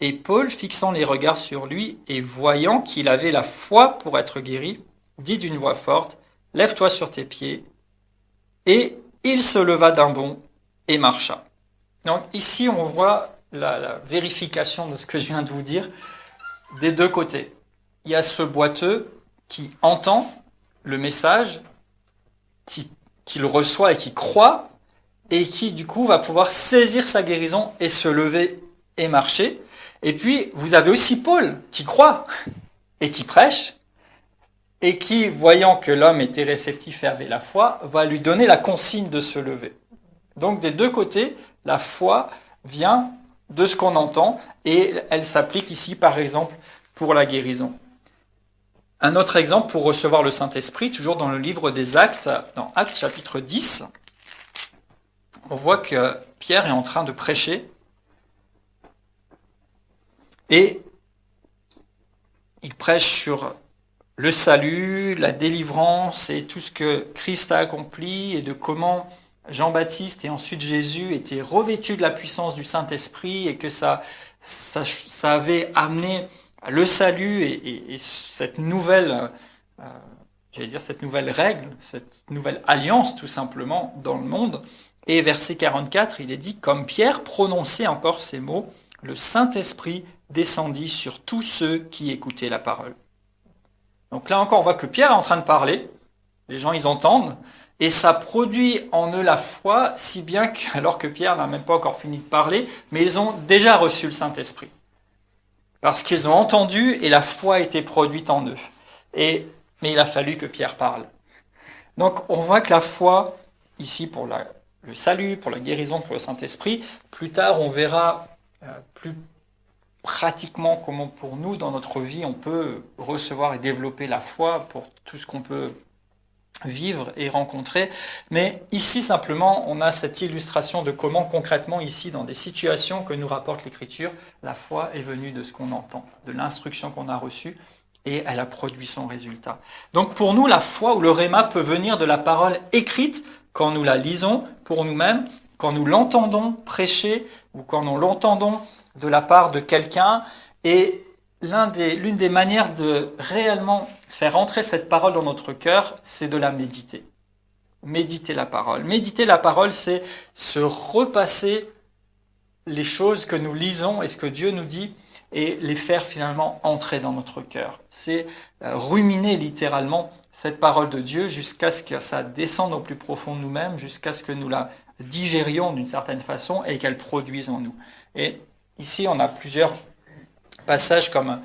et Paul, fixant les regards sur lui et voyant qu'il avait la foi pour être guéri, dit d'une voix forte, « Lève-toi sur tes pieds. » Et il se leva d'un bond et marcha. Donc ici, on voit la vérification de ce que je viens de vous dire des deux côtés. Il y a ce boiteux qui entend le message, qui le reçoit et qui croit, et qui du coup va pouvoir saisir sa guérison et se lever et marcher. Et puis, vous avez aussi Paul qui croit et qui prêche, et qui, voyant que l'homme était réceptif et avait la foi, va lui donner la consigne de se lever. Donc des deux côtés, la foi vient de ce qu'on entend, et elle s'applique ici, par exemple, pour la guérison. Un autre exemple pour recevoir le Saint-Esprit, toujours dans le livre des Actes, dans Actes chapitre 10, on voit que Pierre est en train de prêcher, et il prêche sur le salut, la délivrance et tout ce que Christ a accompli et de comment Jean-Baptiste et ensuite Jésus étaient revêtus de la puissance du Saint-Esprit et que ça avait amené le salut et cette nouvelle, cette nouvelle règle, cette nouvelle alliance tout simplement dans le monde. Et verset 44, il est dit, comme Pierre prononçait encore ces mots, le Saint-Esprit descendit sur tous ceux qui écoutaient la parole. Donc là encore, on voit que Pierre est en train de parler, les gens ils entendent, et ça produit en eux la foi, si bien que, alors que Pierre n'a même pas encore fini de parler, mais ils ont déjà reçu le Saint-Esprit. Parce qu'ils ont entendu et la foi a été produite en eux. Mais il a fallu que Pierre parle. Donc on voit que la foi, ici pour le salut, pour la guérison, pour le Saint-Esprit, plus tard on verra plus pratiquement comment pour nous, dans notre vie, on peut recevoir et développer la foi pour tout ce qu'on peut vivre et rencontrer. Mais ici, simplement, on a cette illustration de comment, concrètement, ici, dans des situations que nous rapporte l'Écriture, la foi est venue de ce qu'on entend, de l'instruction qu'on a reçue, et elle a produit son résultat. Donc, pour nous, la foi ou le réma peut venir de la parole écrite, quand nous la lisons pour nous-mêmes, quand nous l'entendons prêcher, ou quand nous l'entendons de la part de quelqu'un, et l'une des manières de réellement faire entrer cette parole dans notre cœur, c'est de la méditer. Méditer la parole. Méditer la parole, c'est se repasser les choses que nous lisons et ce que Dieu nous dit, et les faire finalement entrer dans notre cœur. C'est ruminer littéralement cette parole de Dieu jusqu'à ce que ça descende au plus profond de nous-mêmes, jusqu'à ce que nous la digérions d'une certaine façon et qu'elle produise en nous. Et ici, on a plusieurs passages comme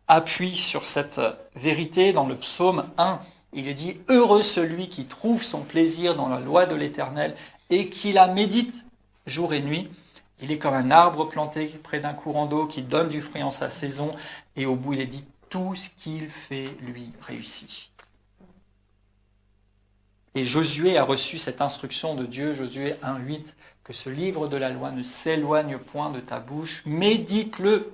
appui sur cette vérité. Dans le psaume 1, il est dit « Heureux celui qui trouve son plaisir dans la loi de l'Éternel et qui la médite jour et nuit. Il est comme un arbre planté près d'un courant d'eau qui donne du fruit en sa saison. » Et au bout, il est dit « Tout ce qu'il fait lui réussit. » Et Josué a reçu cette instruction de Dieu, Josué 1,8, que ce livre de la loi ne s'éloigne point de ta bouche, médite-le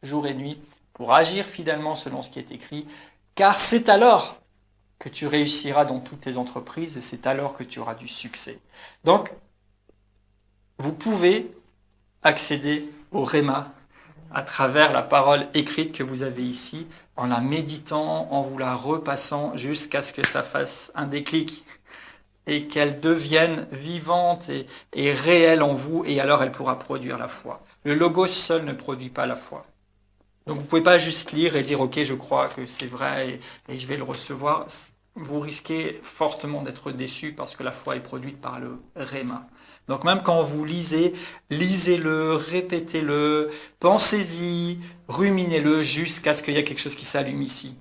jour et nuit pour agir fidèlement selon ce qui est écrit, car c'est alors que tu réussiras dans toutes tes entreprises et c'est alors que tu auras du succès. Donc, vous pouvez accéder au réma à travers la parole écrite que vous avez ici, en la méditant, en vous la repassant jusqu'à ce que ça fasse un déclic et qu'elle devienne vivante et réelle en vous, et alors elle pourra produire la foi. Le logos seul ne produit pas la foi. Donc vous ne pouvez pas juste lire et dire « Ok, je crois que c'est vrai et je vais le recevoir ». Vous risquez fortement d'être déçu parce que la foi est produite par le réma. Donc même quand vous lisez, lisez-le, répétez-le, pensez-y, ruminez-le jusqu'à ce qu'il y ait quelque chose qui s'allume ici.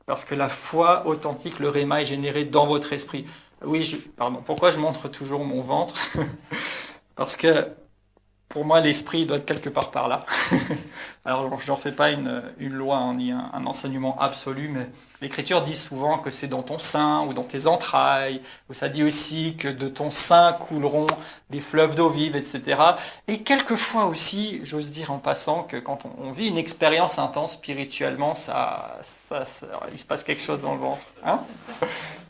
Parce que la foi authentique, le réma, est généré dans votre esprit. Oui, pourquoi je montre toujours mon ventre? Parce que pour moi, l'esprit doit être quelque part par là. Alors, je n'en fais pas une loi, ni un enseignement absolu, mais l'Écriture dit souvent que c'est dans ton sein ou dans tes entrailles, ou ça dit aussi que de ton sein couleront des fleuves d'eau vive, etc. Et quelquefois aussi, j'ose dire en passant, que quand on vit une expérience intense spirituellement, il se passe quelque chose dans le ventre. Hein,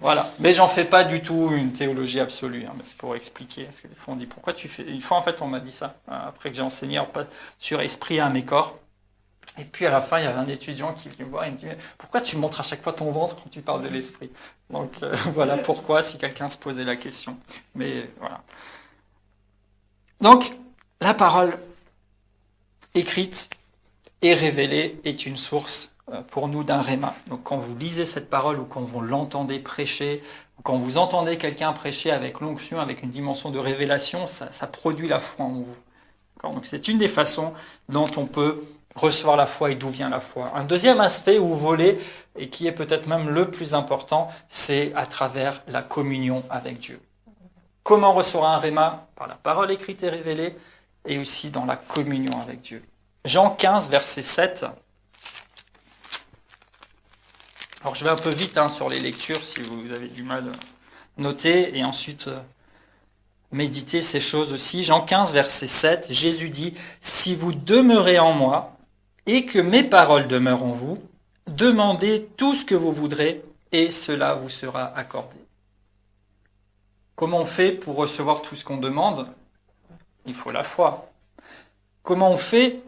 voilà. Mais j'en fais pas du tout une théologie absolue, mais c'est pour expliquer. Parce que des fois on dit, pourquoi tu fais... Une fois en fait on m'a dit ça, après que j'ai enseigné sur esprit, âme et corps. Et puis à la fin, il y avait un étudiant qui vient me voir et me dit « Pourquoi tu montres à chaque fois ton ventre quand tu parles de l'esprit ?» Donc voilà pourquoi, si quelqu'un se posait la question. Mais voilà. Donc, la parole écrite et révélée est une source pour nous d'un réma. Donc quand vous lisez cette parole ou quand vous l'entendez prêcher, ou quand vous entendez quelqu'un prêcher avec l'onction, avec une dimension de révélation, ça produit la foi en vous. Donc c'est une des façons dont on peut recevoir la foi et d'où vient la foi. Un deuxième aspect où vous volez, et qui est peut-être même le plus important, c'est à travers la communion avec Dieu. Comment recevoir un réma? Par la parole écrite et révélée, et aussi dans la communion avec Dieu. Jean 15, verset 7. Alors je vais un peu vite sur les lectures, si vous avez du mal à noter, et ensuite méditer ces choses aussi. Jean 15, verset 7, Jésus dit « Si vous demeurez en moi, et que mes paroles demeurent en vous, demandez tout ce que vous voudrez, et cela vous sera accordé. » Comment on fait pour recevoir tout ce qu'on demande? Il faut la foi. Comment on fait,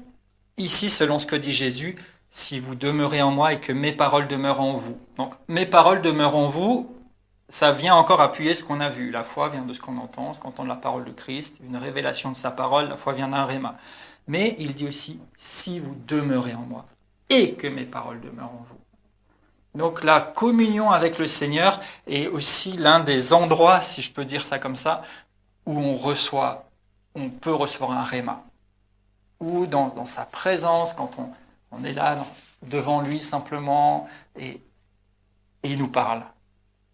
ici, selon ce que dit Jésus, si vous demeurez en moi et que mes paroles demeurent en vous? Donc, mes paroles demeurent en vous, ça vient encore appuyer ce qu'on a vu. La foi vient de ce qu'on entend la parole de Christ, une révélation de sa parole, la foi vient d'un réma. Mais il dit aussi, si vous demeurez en moi et que mes paroles demeurent en vous. Donc la communion avec le Seigneur est aussi l'un des endroits, si je peux dire ça comme ça, où on peut recevoir un réma. Ou dans sa présence, quand on est là devant lui simplement, et il nous parle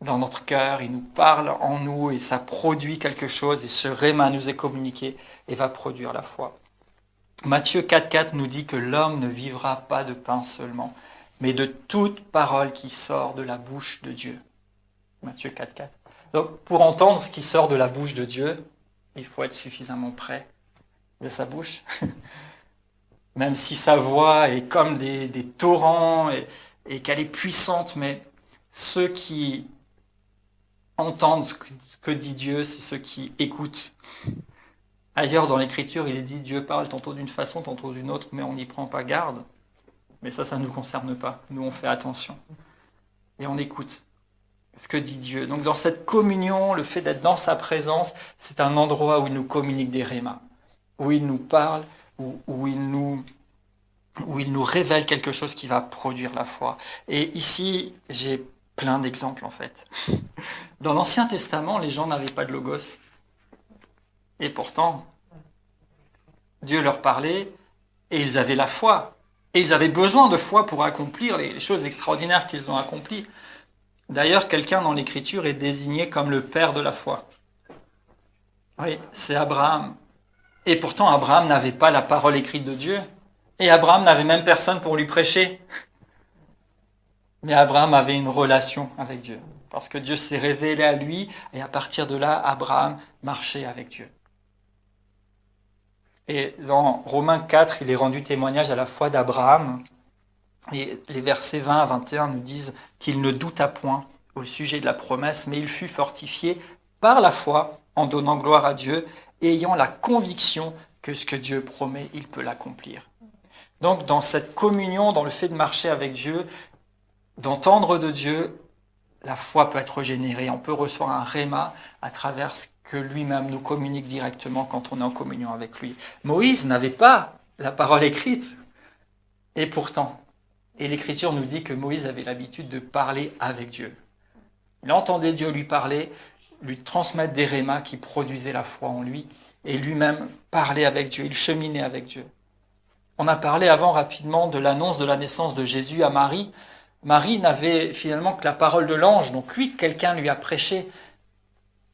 dans notre cœur, il nous parle en nous, et ça produit quelque chose, et ce réma nous est communiqué et va produire la foi. Matthieu 4,4 nous dit que l'homme ne vivra pas de pain seulement, mais de toute parole qui sort de la bouche de Dieu. Matthieu 4,4. Donc, pour entendre ce qui sort de la bouche de Dieu, il faut être suffisamment près de sa bouche. Même si sa voix est comme des torrents et qu'elle est puissante, mais ceux qui entendent ce que dit Dieu, c'est ceux qui écoutent. Ailleurs dans l'Écriture, il est dit Dieu parle tantôt d'une façon, tantôt d'une autre, mais on n'y prend pas garde. Mais ça ne nous concerne pas. Nous, on fait attention. Et on écoute ce que dit Dieu. Donc dans cette communion, le fait d'être dans sa présence, c'est un endroit où il nous communique des rémas, où il nous parle, où il nous révèle quelque chose qui va produire la foi. Et ici, j'ai plein d'exemples en fait. Dans l'Ancien Testament, les gens n'avaient pas de logos. Et pourtant, Dieu leur parlait et ils avaient la foi. Et ils avaient besoin de foi pour accomplir les choses extraordinaires qu'ils ont accomplies. D'ailleurs, quelqu'un dans l'Écriture est désigné comme le père de la foi. Oui, c'est Abraham. Et pourtant, Abraham n'avait pas la parole écrite de Dieu. Et Abraham n'avait même personne pour lui prêcher. Mais Abraham avait une relation avec Dieu. Parce que Dieu s'est révélé à lui. Et à partir de là, Abraham marchait avec Dieu. Et dans Romains 4, il est rendu témoignage à la foi d'Abraham. Et les versets 20 à 21 nous disent qu'il ne douta point au sujet de la promesse, mais il fut fortifié par la foi en donnant gloire à Dieu, ayant la conviction que ce que Dieu promet, il peut l'accomplir. Donc dans cette communion, dans le fait de marcher avec Dieu, d'entendre de Dieu, la foi peut être générée. On peut recevoir un réma à travers ce que lui-même nous communique directement quand on est en communion avec lui. Moïse n'avait pas la parole écrite. Et pourtant, l'Écriture nous dit que Moïse avait l'habitude de parler avec Dieu. Il entendait Dieu lui parler, lui transmettre des rémas qui produisaient la foi en lui, et lui-même parlait avec Dieu, il cheminait avec Dieu. On a parlé avant rapidement de l'annonce de la naissance de Jésus à Marie. Marie n'avait finalement que la parole de l'ange, donc oui, quelqu'un lui a prêché.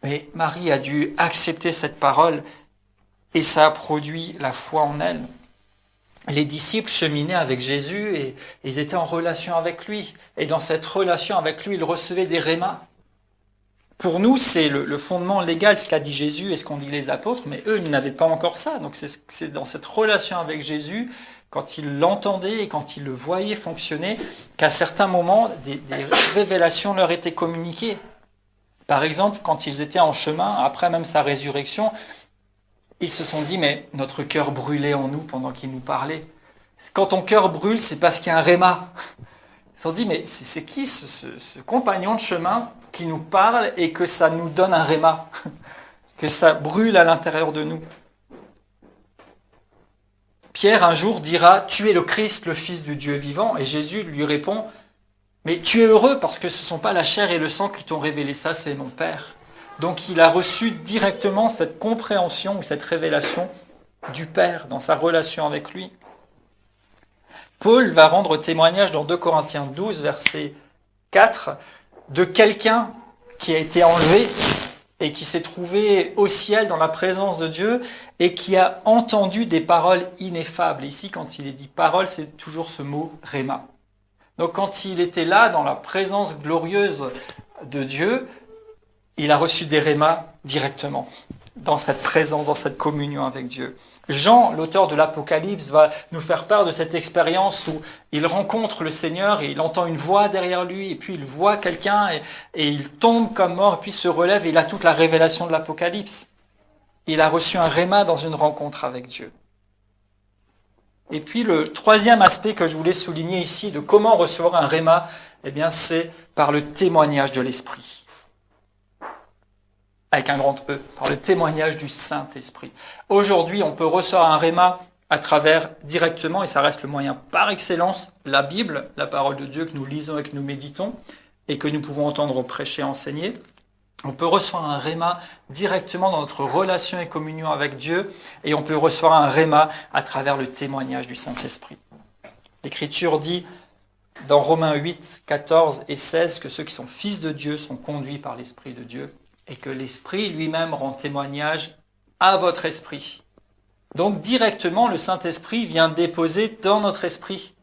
Mais Marie a dû accepter cette parole et ça a produit la foi en elle. Les disciples cheminaient avec Jésus et ils étaient en relation avec lui. Et dans cette relation avec lui, ils recevaient des rémas. Pour nous, c'est le fondement légal, ce qu'a dit Jésus et ce qu'ont dit les apôtres, mais eux, ils n'avaient pas encore ça. Donc c'est dans cette relation avec Jésus, quand ils l'entendaient et quand ils le voyaient fonctionner, qu'à certains moments, des révélations leur étaient communiquées. Par exemple, quand ils étaient en chemin, après même sa résurrection, ils se sont dit, mais notre cœur brûlait en nous pendant qu'il nous parlait. Quand ton cœur brûle, c'est parce qu'il y a un réma. Ils se sont dit, mais c'est qui ce compagnon de chemin qui nous parle et que ça nous donne un réma, que ça brûle à l'intérieur de nous. Pierre, un jour, dira, tu es le Christ, le Fils du Dieu vivant. Et Jésus lui répond, mais tu es heureux parce que ce ne sont pas la chair et le sang qui t'ont révélé ça, c'est mon Père. Donc il a reçu directement cette compréhension ou cette révélation du Père dans sa relation avec lui. Paul va rendre témoignage dans 2 Corinthiens 12, verset 4, de quelqu'un qui a été enlevé et qui s'est trouvé au ciel dans la présence de Dieu et qui a entendu des paroles ineffables. Ici, quand il est dit parole, c'est toujours ce mot réma. Donc quand il était là, dans la présence glorieuse de Dieu, il a reçu des rémas directement, dans cette présence, dans cette communion avec Dieu. Jean, l'auteur de l'Apocalypse, va nous faire part de cette expérience où il rencontre le Seigneur et il entend une voix derrière lui et puis il voit quelqu'un et il tombe comme mort et puis se relève et il a toute la révélation de l'Apocalypse. Il a reçu un réma dans une rencontre avec Dieu. Et puis le troisième aspect que je voulais souligner ici de comment recevoir un réma, eh bien c'est par le témoignage de l'Esprit. Avec un grand E, par le témoignage du Saint-Esprit. Aujourd'hui, on peut recevoir un réma à travers directement, et ça reste le moyen par excellence, la Bible, la parole de Dieu que nous lisons et que nous méditons, et que nous pouvons entendre prêcher, enseigner. On peut recevoir un réma directement dans notre relation et communion avec Dieu, et on peut recevoir un réma à travers le témoignage du Saint-Esprit. L'Écriture dit dans Romains 8, 14 et 16 que ceux qui sont fils de Dieu sont conduits par l'Esprit de Dieu, et que l'Esprit lui-même rend témoignage à votre esprit. Donc directement, le Saint-Esprit vient déposer dans notre esprit.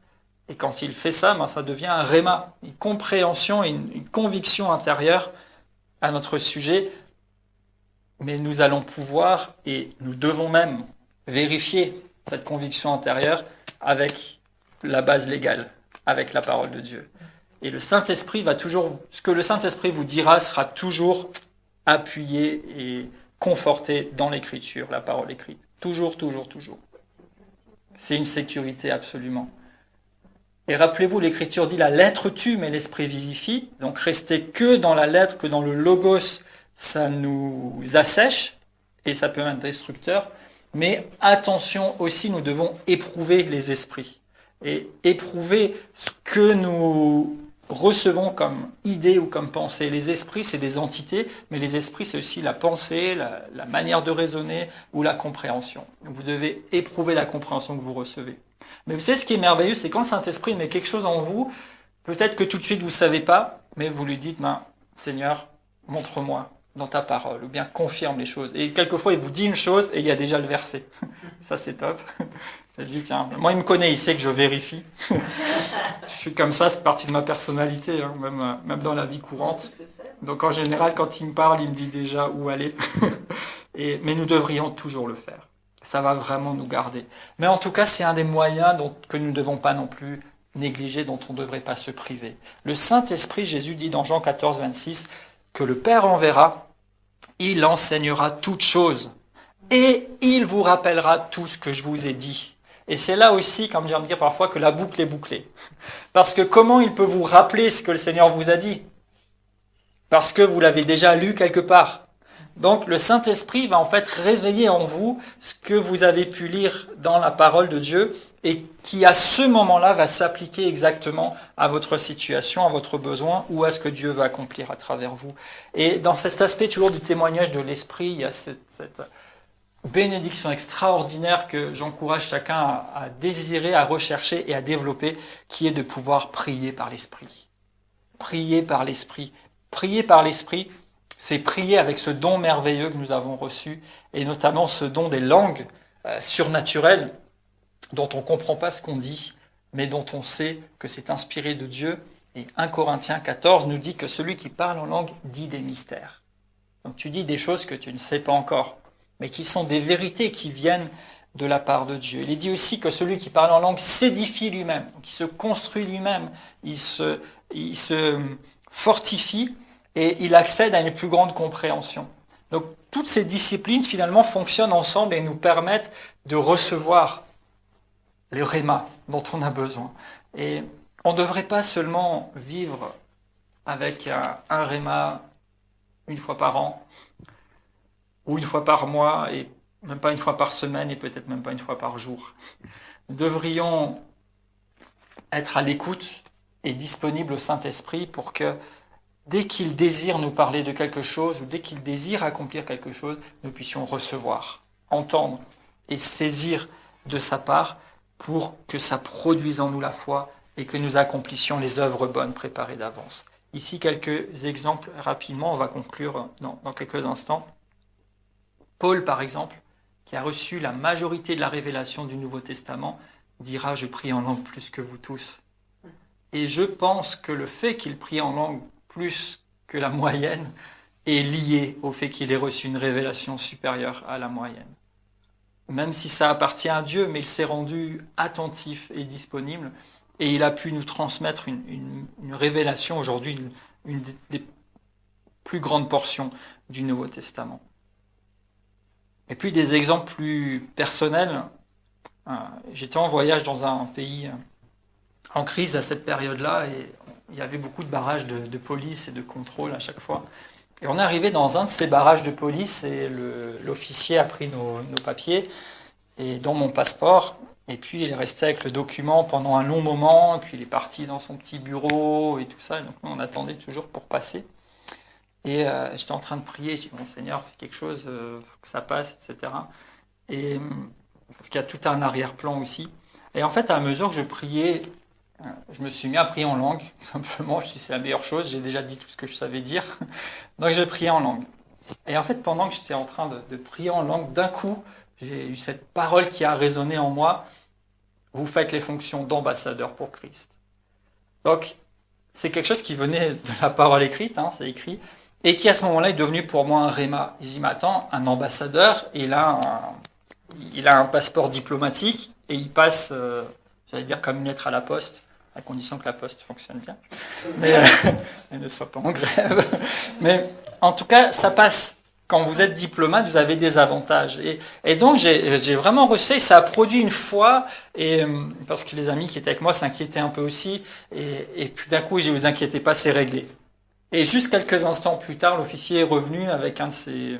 Et quand il fait ça, ça devient un réma, une compréhension, une conviction intérieure à notre sujet. Mais nous allons pouvoir, et nous devons même, vérifier cette conviction intérieure avec la base légale, avec la parole de Dieu. Et le Saint-Esprit va toujours, ce que le Saint-Esprit vous dira sera toujours appuyé et conforté dans l'Écriture, la parole écrite. Toujours, toujours, toujours. C'est une sécurité absolument. Et rappelez-vous, l'Écriture dit la lettre tue, mais l'Esprit vivifie. Donc rester que dans la lettre, que dans le logos, ça nous assèche et ça peut être destructeur. Mais attention aussi, nous devons éprouver les esprits et éprouver ce que nous recevons comme idée ou comme pensée. Les esprits, c'est des entités, mais les esprits, c'est aussi la pensée, la manière de raisonner ou la compréhension. Vous devez éprouver la compréhension que vous recevez. Mais vous savez, ce qui est merveilleux, c'est quand le Saint-Esprit met quelque chose en vous, peut-être que tout de suite vous ne savez pas, mais vous lui dites, Seigneur, montre-moi dans ta parole, ou bien confirme les choses. Et quelquefois, il vous dit une chose et il y a déjà le verset. Ça, c'est top. Il dit, tiens, moi, il me connaît, il sait que je vérifie. Je suis comme ça, c'est partie de ma personnalité, même dans la vie courante. Donc, en général, quand il me parle, il me dit déjà où aller. Mais nous devrions toujours le faire. Ça va vraiment nous garder. Mais en tout cas, c'est un des moyens que nous ne devons pas non plus négliger, dont on ne devrait pas se priver. Le Saint-Esprit, Jésus dit dans Jean 14, 26, que le Père enverra, il enseignera toutes choses, et il vous rappellera tout ce que je vous ai dit. Et c'est là aussi, comme j'aime dire parfois, que la boucle est bouclée. Parce que comment il peut vous rappeler ce que le Seigneur vous a dit? Parce que vous l'avez déjà lu quelque part. Donc le Saint-Esprit va en fait réveiller en vous ce que vous avez pu lire dans la parole de Dieu et qui à ce moment-là va s'appliquer exactement à votre situation, à votre besoin ou à ce que Dieu va accomplir à travers vous. Et dans cet aspect toujours du témoignage de l'Esprit, il y a cette bénédiction extraordinaire que j'encourage chacun à désirer, à rechercher et à développer, qui est de pouvoir prier par l'Esprit. Prier par l'Esprit. Prier par l'Esprit, c'est prier avec ce don merveilleux que nous avons reçu, et notamment ce don des langues surnaturelles, dont on ne comprend pas ce qu'on dit, mais dont on sait que c'est inspiré de Dieu. Et 1 Corinthiens 14 nous dit que celui qui parle en langue dit des mystères. Donc tu dis des choses que tu ne sais pas encore, mais qui sont des vérités qui viennent de la part de Dieu. Il est dit aussi que celui qui parle en langue s'édifie lui-même, qui se construit lui-même, il se fortifie, et il accède à une plus grande compréhension. Donc toutes ces disciplines finalement fonctionnent ensemble et nous permettent de recevoir le réma dont on a besoin. Et on ne devrait pas seulement vivre avec un réma une fois par an, ou une fois par mois, et même pas une fois par semaine, et peut-être même pas une fois par jour. Nous devrions être à l'écoute et disponibles au Saint-Esprit pour que dès qu'il désire nous parler de quelque chose, ou dès qu'il désire accomplir quelque chose, nous puissions recevoir, entendre et saisir de sa part pour que ça produise en nous la foi et que nous accomplissions les œuvres bonnes préparées d'avance. Ici, quelques exemples rapidement, on va conclure dans quelques instants. Paul, par exemple, qui a reçu la majorité de la révélation du Nouveau Testament, dira « Je prie en langue plus que vous tous ». Et je pense que le fait qu'il prie en langue plus que la moyenne est lié au fait qu'il ait reçu une révélation supérieure à la moyenne. Même si ça appartient à Dieu, mais il s'est rendu attentif et disponible, et il a pu nous transmettre une révélation aujourd'hui, une des plus grandes portions du Nouveau Testament. Et puis des exemples plus personnels. J'étais en voyage dans un pays en crise à cette période-là, et il y avait beaucoup de barrages de police et de contrôle à chaque fois. Et on est arrivé dans un de ces barrages de police, et l'officier a pris nos papiers, et dont mon passeport. Et puis il est resté avec le document pendant un long moment, et puis il est parti dans son petit bureau et tout ça. Et donc nous, on attendait toujours pour passer. Et j'étais en train de prier, j'ai dit, bon Seigneur, fais quelque chose, faut que ça passe, etc. Et, parce qu'il y a tout un arrière-plan aussi. Et en fait, à mesure que je priais, je me suis mis à prier en langue, tout simplement. Je me suis dit, c'est la meilleure chose, j'ai déjà dit tout ce que je savais dire. Donc j'ai prié en langue. Et en fait, pendant que j'étais en train de prier en langue, d'un coup, j'ai eu cette parole qui a résonné en moi. Vous faites les fonctions d'ambassadeur pour Christ. Donc, c'est quelque chose qui venait de la parole écrite, hein, c'est écrit, et qui à ce moment-là est devenu pour moi un réma. Et j'ai dit, mais attends, un ambassadeur, il a un passeport diplomatique, et il passe, j'allais dire comme une lettre à la poste, à condition que la poste fonctionne bien, mais elle ne soit pas en grève. Mais en tout cas, ça passe. Quand vous êtes diplomate, vous avez des avantages. Et donc, j'ai vraiment reçu, et ça a produit une foi, et, parce que les amis qui étaient avec moi s'inquiétaient un peu aussi, et puis d'un coup, je ne vous inquiétez pas, c'est réglé. Et juste quelques instants plus tard, l'officier est revenu avec un de ses...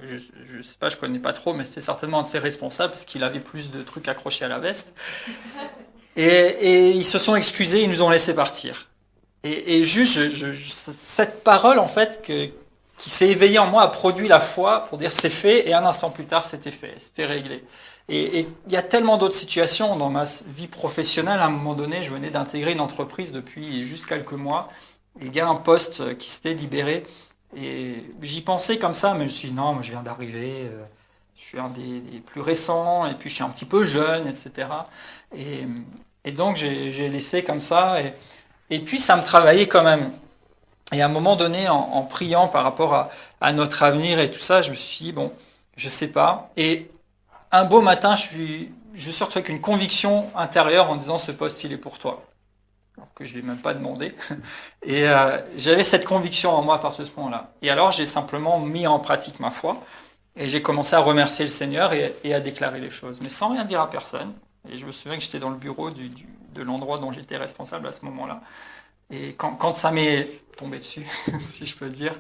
Je ne sais pas, je ne connais pas trop, mais c'était certainement un de ses responsables, parce qu'il avait plus de trucs accrochés à la veste. Et ils se sont excusés, ils nous ont laissé partir. Et juste, cette parole, en fait, qui s'est éveillée en moi, a produit la foi pour dire c'est fait, et un instant plus tard, c'était fait, c'était réglé. Et il y a tellement d'autres situations dans ma vie professionnelle. À un moment donné, je venais d'intégrer une entreprise depuis juste quelques mois, et il y a un poste qui s'était libéré, et j'y pensais comme ça, mais je me suis dit non, moi je viens d'arriver, je suis un des plus récents, et puis je suis un petit peu jeune, etc. Et donc j'ai laissé comme ça, et puis ça me travaillait quand même. Et à un moment donné, en priant par rapport à notre avenir et tout ça, je me suis dit, bon, je sais pas. Et un beau matin, je suis sorti avec une conviction intérieure en disant, ce poste, il est pour toi. Alors que je ne l'ai même pas demandé. Et j'avais cette conviction en moi à partir de ce moment-là. Et alors, j'ai simplement mis en pratique ma foi. Et j'ai commencé à remercier le Seigneur et à déclarer les choses, mais sans rien dire à personne. Et je me souviens que j'étais dans le bureau de l'endroit dont j'étais responsable à ce moment-là. Et quand ça m'est tombé dessus, si je peux dire,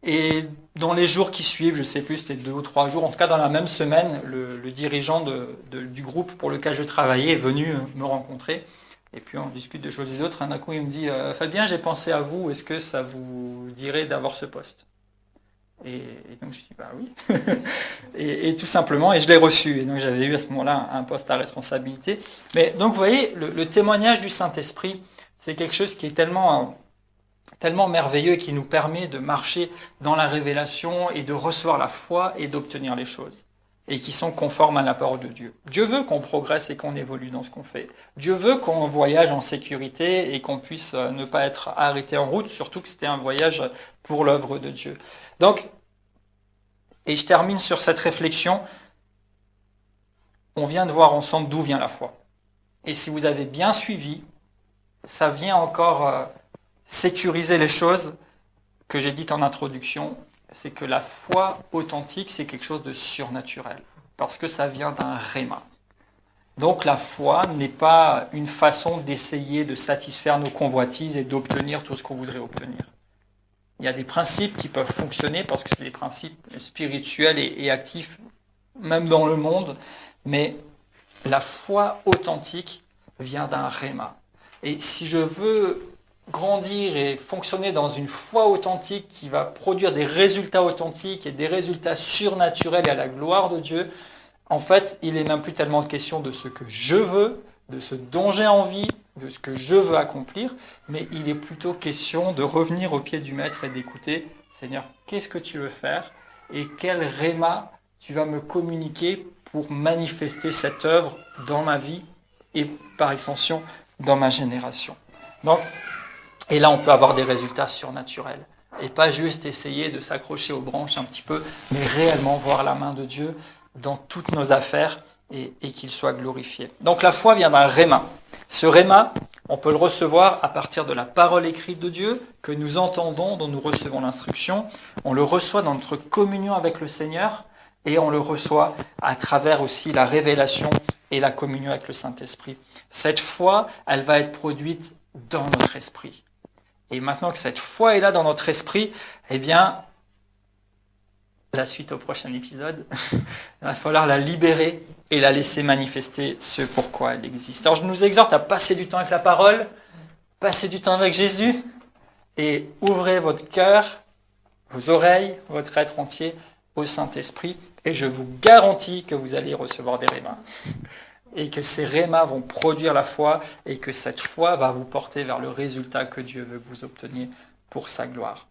et dans les jours qui suivent, je ne sais plus, c'était 2 ou 3 jours, en tout cas dans la même semaine, le dirigeant du groupe pour lequel je travaillais est venu me rencontrer. Et puis on discute de choses et d'autres. D'un coup, il me dit « Fabien, j'ai pensé à vous, est-ce que ça vous dirait d'avoir ce poste ?» Et donc je dis bah oui, et tout simplement, et je l'ai reçu. Et donc j'avais eu à ce moment-là un poste à responsabilité. Mais donc vous voyez, le témoignage du Saint-Esprit, c'est quelque chose qui est tellement merveilleux et qui nous permet de marcher dans la révélation et de recevoir la foi et d'obtenir les choses. Et qui sont conformes à la parole de Dieu. Dieu veut qu'on progresse et qu'on évolue dans ce qu'on fait. Dieu veut qu'on voyage en sécurité et qu'on puisse ne pas être arrêté en route, surtout que c'était un voyage pour l'œuvre de Dieu. Donc, et je termine sur cette réflexion, on vient de voir ensemble d'où vient la foi. Et si vous avez bien suivi, ça vient encore sécuriser les choses que j'ai dites en introduction, c'est que la foi authentique, c'est quelque chose de surnaturel, parce que ça vient d'un réma. Donc la foi n'est pas une façon d'essayer de satisfaire nos convoitises et d'obtenir tout ce qu'on voudrait obtenir. Il y a des principes qui peuvent fonctionner parce que c'est des principes spirituels et actifs, même dans le monde, mais la foi authentique vient d'un réma. Et si je veux grandir et fonctionner dans une foi authentique qui va produire des résultats authentiques et des résultats surnaturels et à la gloire de Dieu, en fait, il n'est même plus tellement de question de ce que je veux, de ce dont j'ai envie, de ce que je veux accomplir, mais il est plutôt question de revenir au pied du Maître et d'écouter, Seigneur, qu'est-ce que tu veux faire et quel réma tu vas me communiquer pour manifester cette œuvre dans ma vie et par extension dans ma génération. Donc, et là, on peut avoir des résultats surnaturels. Et pas juste essayer de s'accrocher aux branches un petit peu, mais réellement voir la main de Dieu dans toutes nos affaires et qu'il soit glorifié. Donc la foi vient d'un réma. Ce réma, on peut le recevoir à partir de la parole écrite de Dieu, que nous entendons, dont nous recevons l'instruction. On le reçoit dans notre communion avec le Seigneur, et on le reçoit à travers aussi la révélation et la communion avec le Saint-Esprit. Cette foi, elle va être produite dans notre esprit. Et maintenant que cette foi est là dans notre esprit, eh bien, la suite au prochain épisode. Il va falloir la libérer et la laisser manifester ce pourquoi elle existe. Alors je nous exhorte à passer du temps avec la parole, passer du temps avec Jésus et ouvrez votre cœur, vos oreilles, votre être entier au Saint-Esprit et je vous garantis que vous allez recevoir des rémas. Et que ces rémas vont produire la foi et que cette foi va vous porter vers le résultat que Dieu veut que vous obteniez pour sa gloire.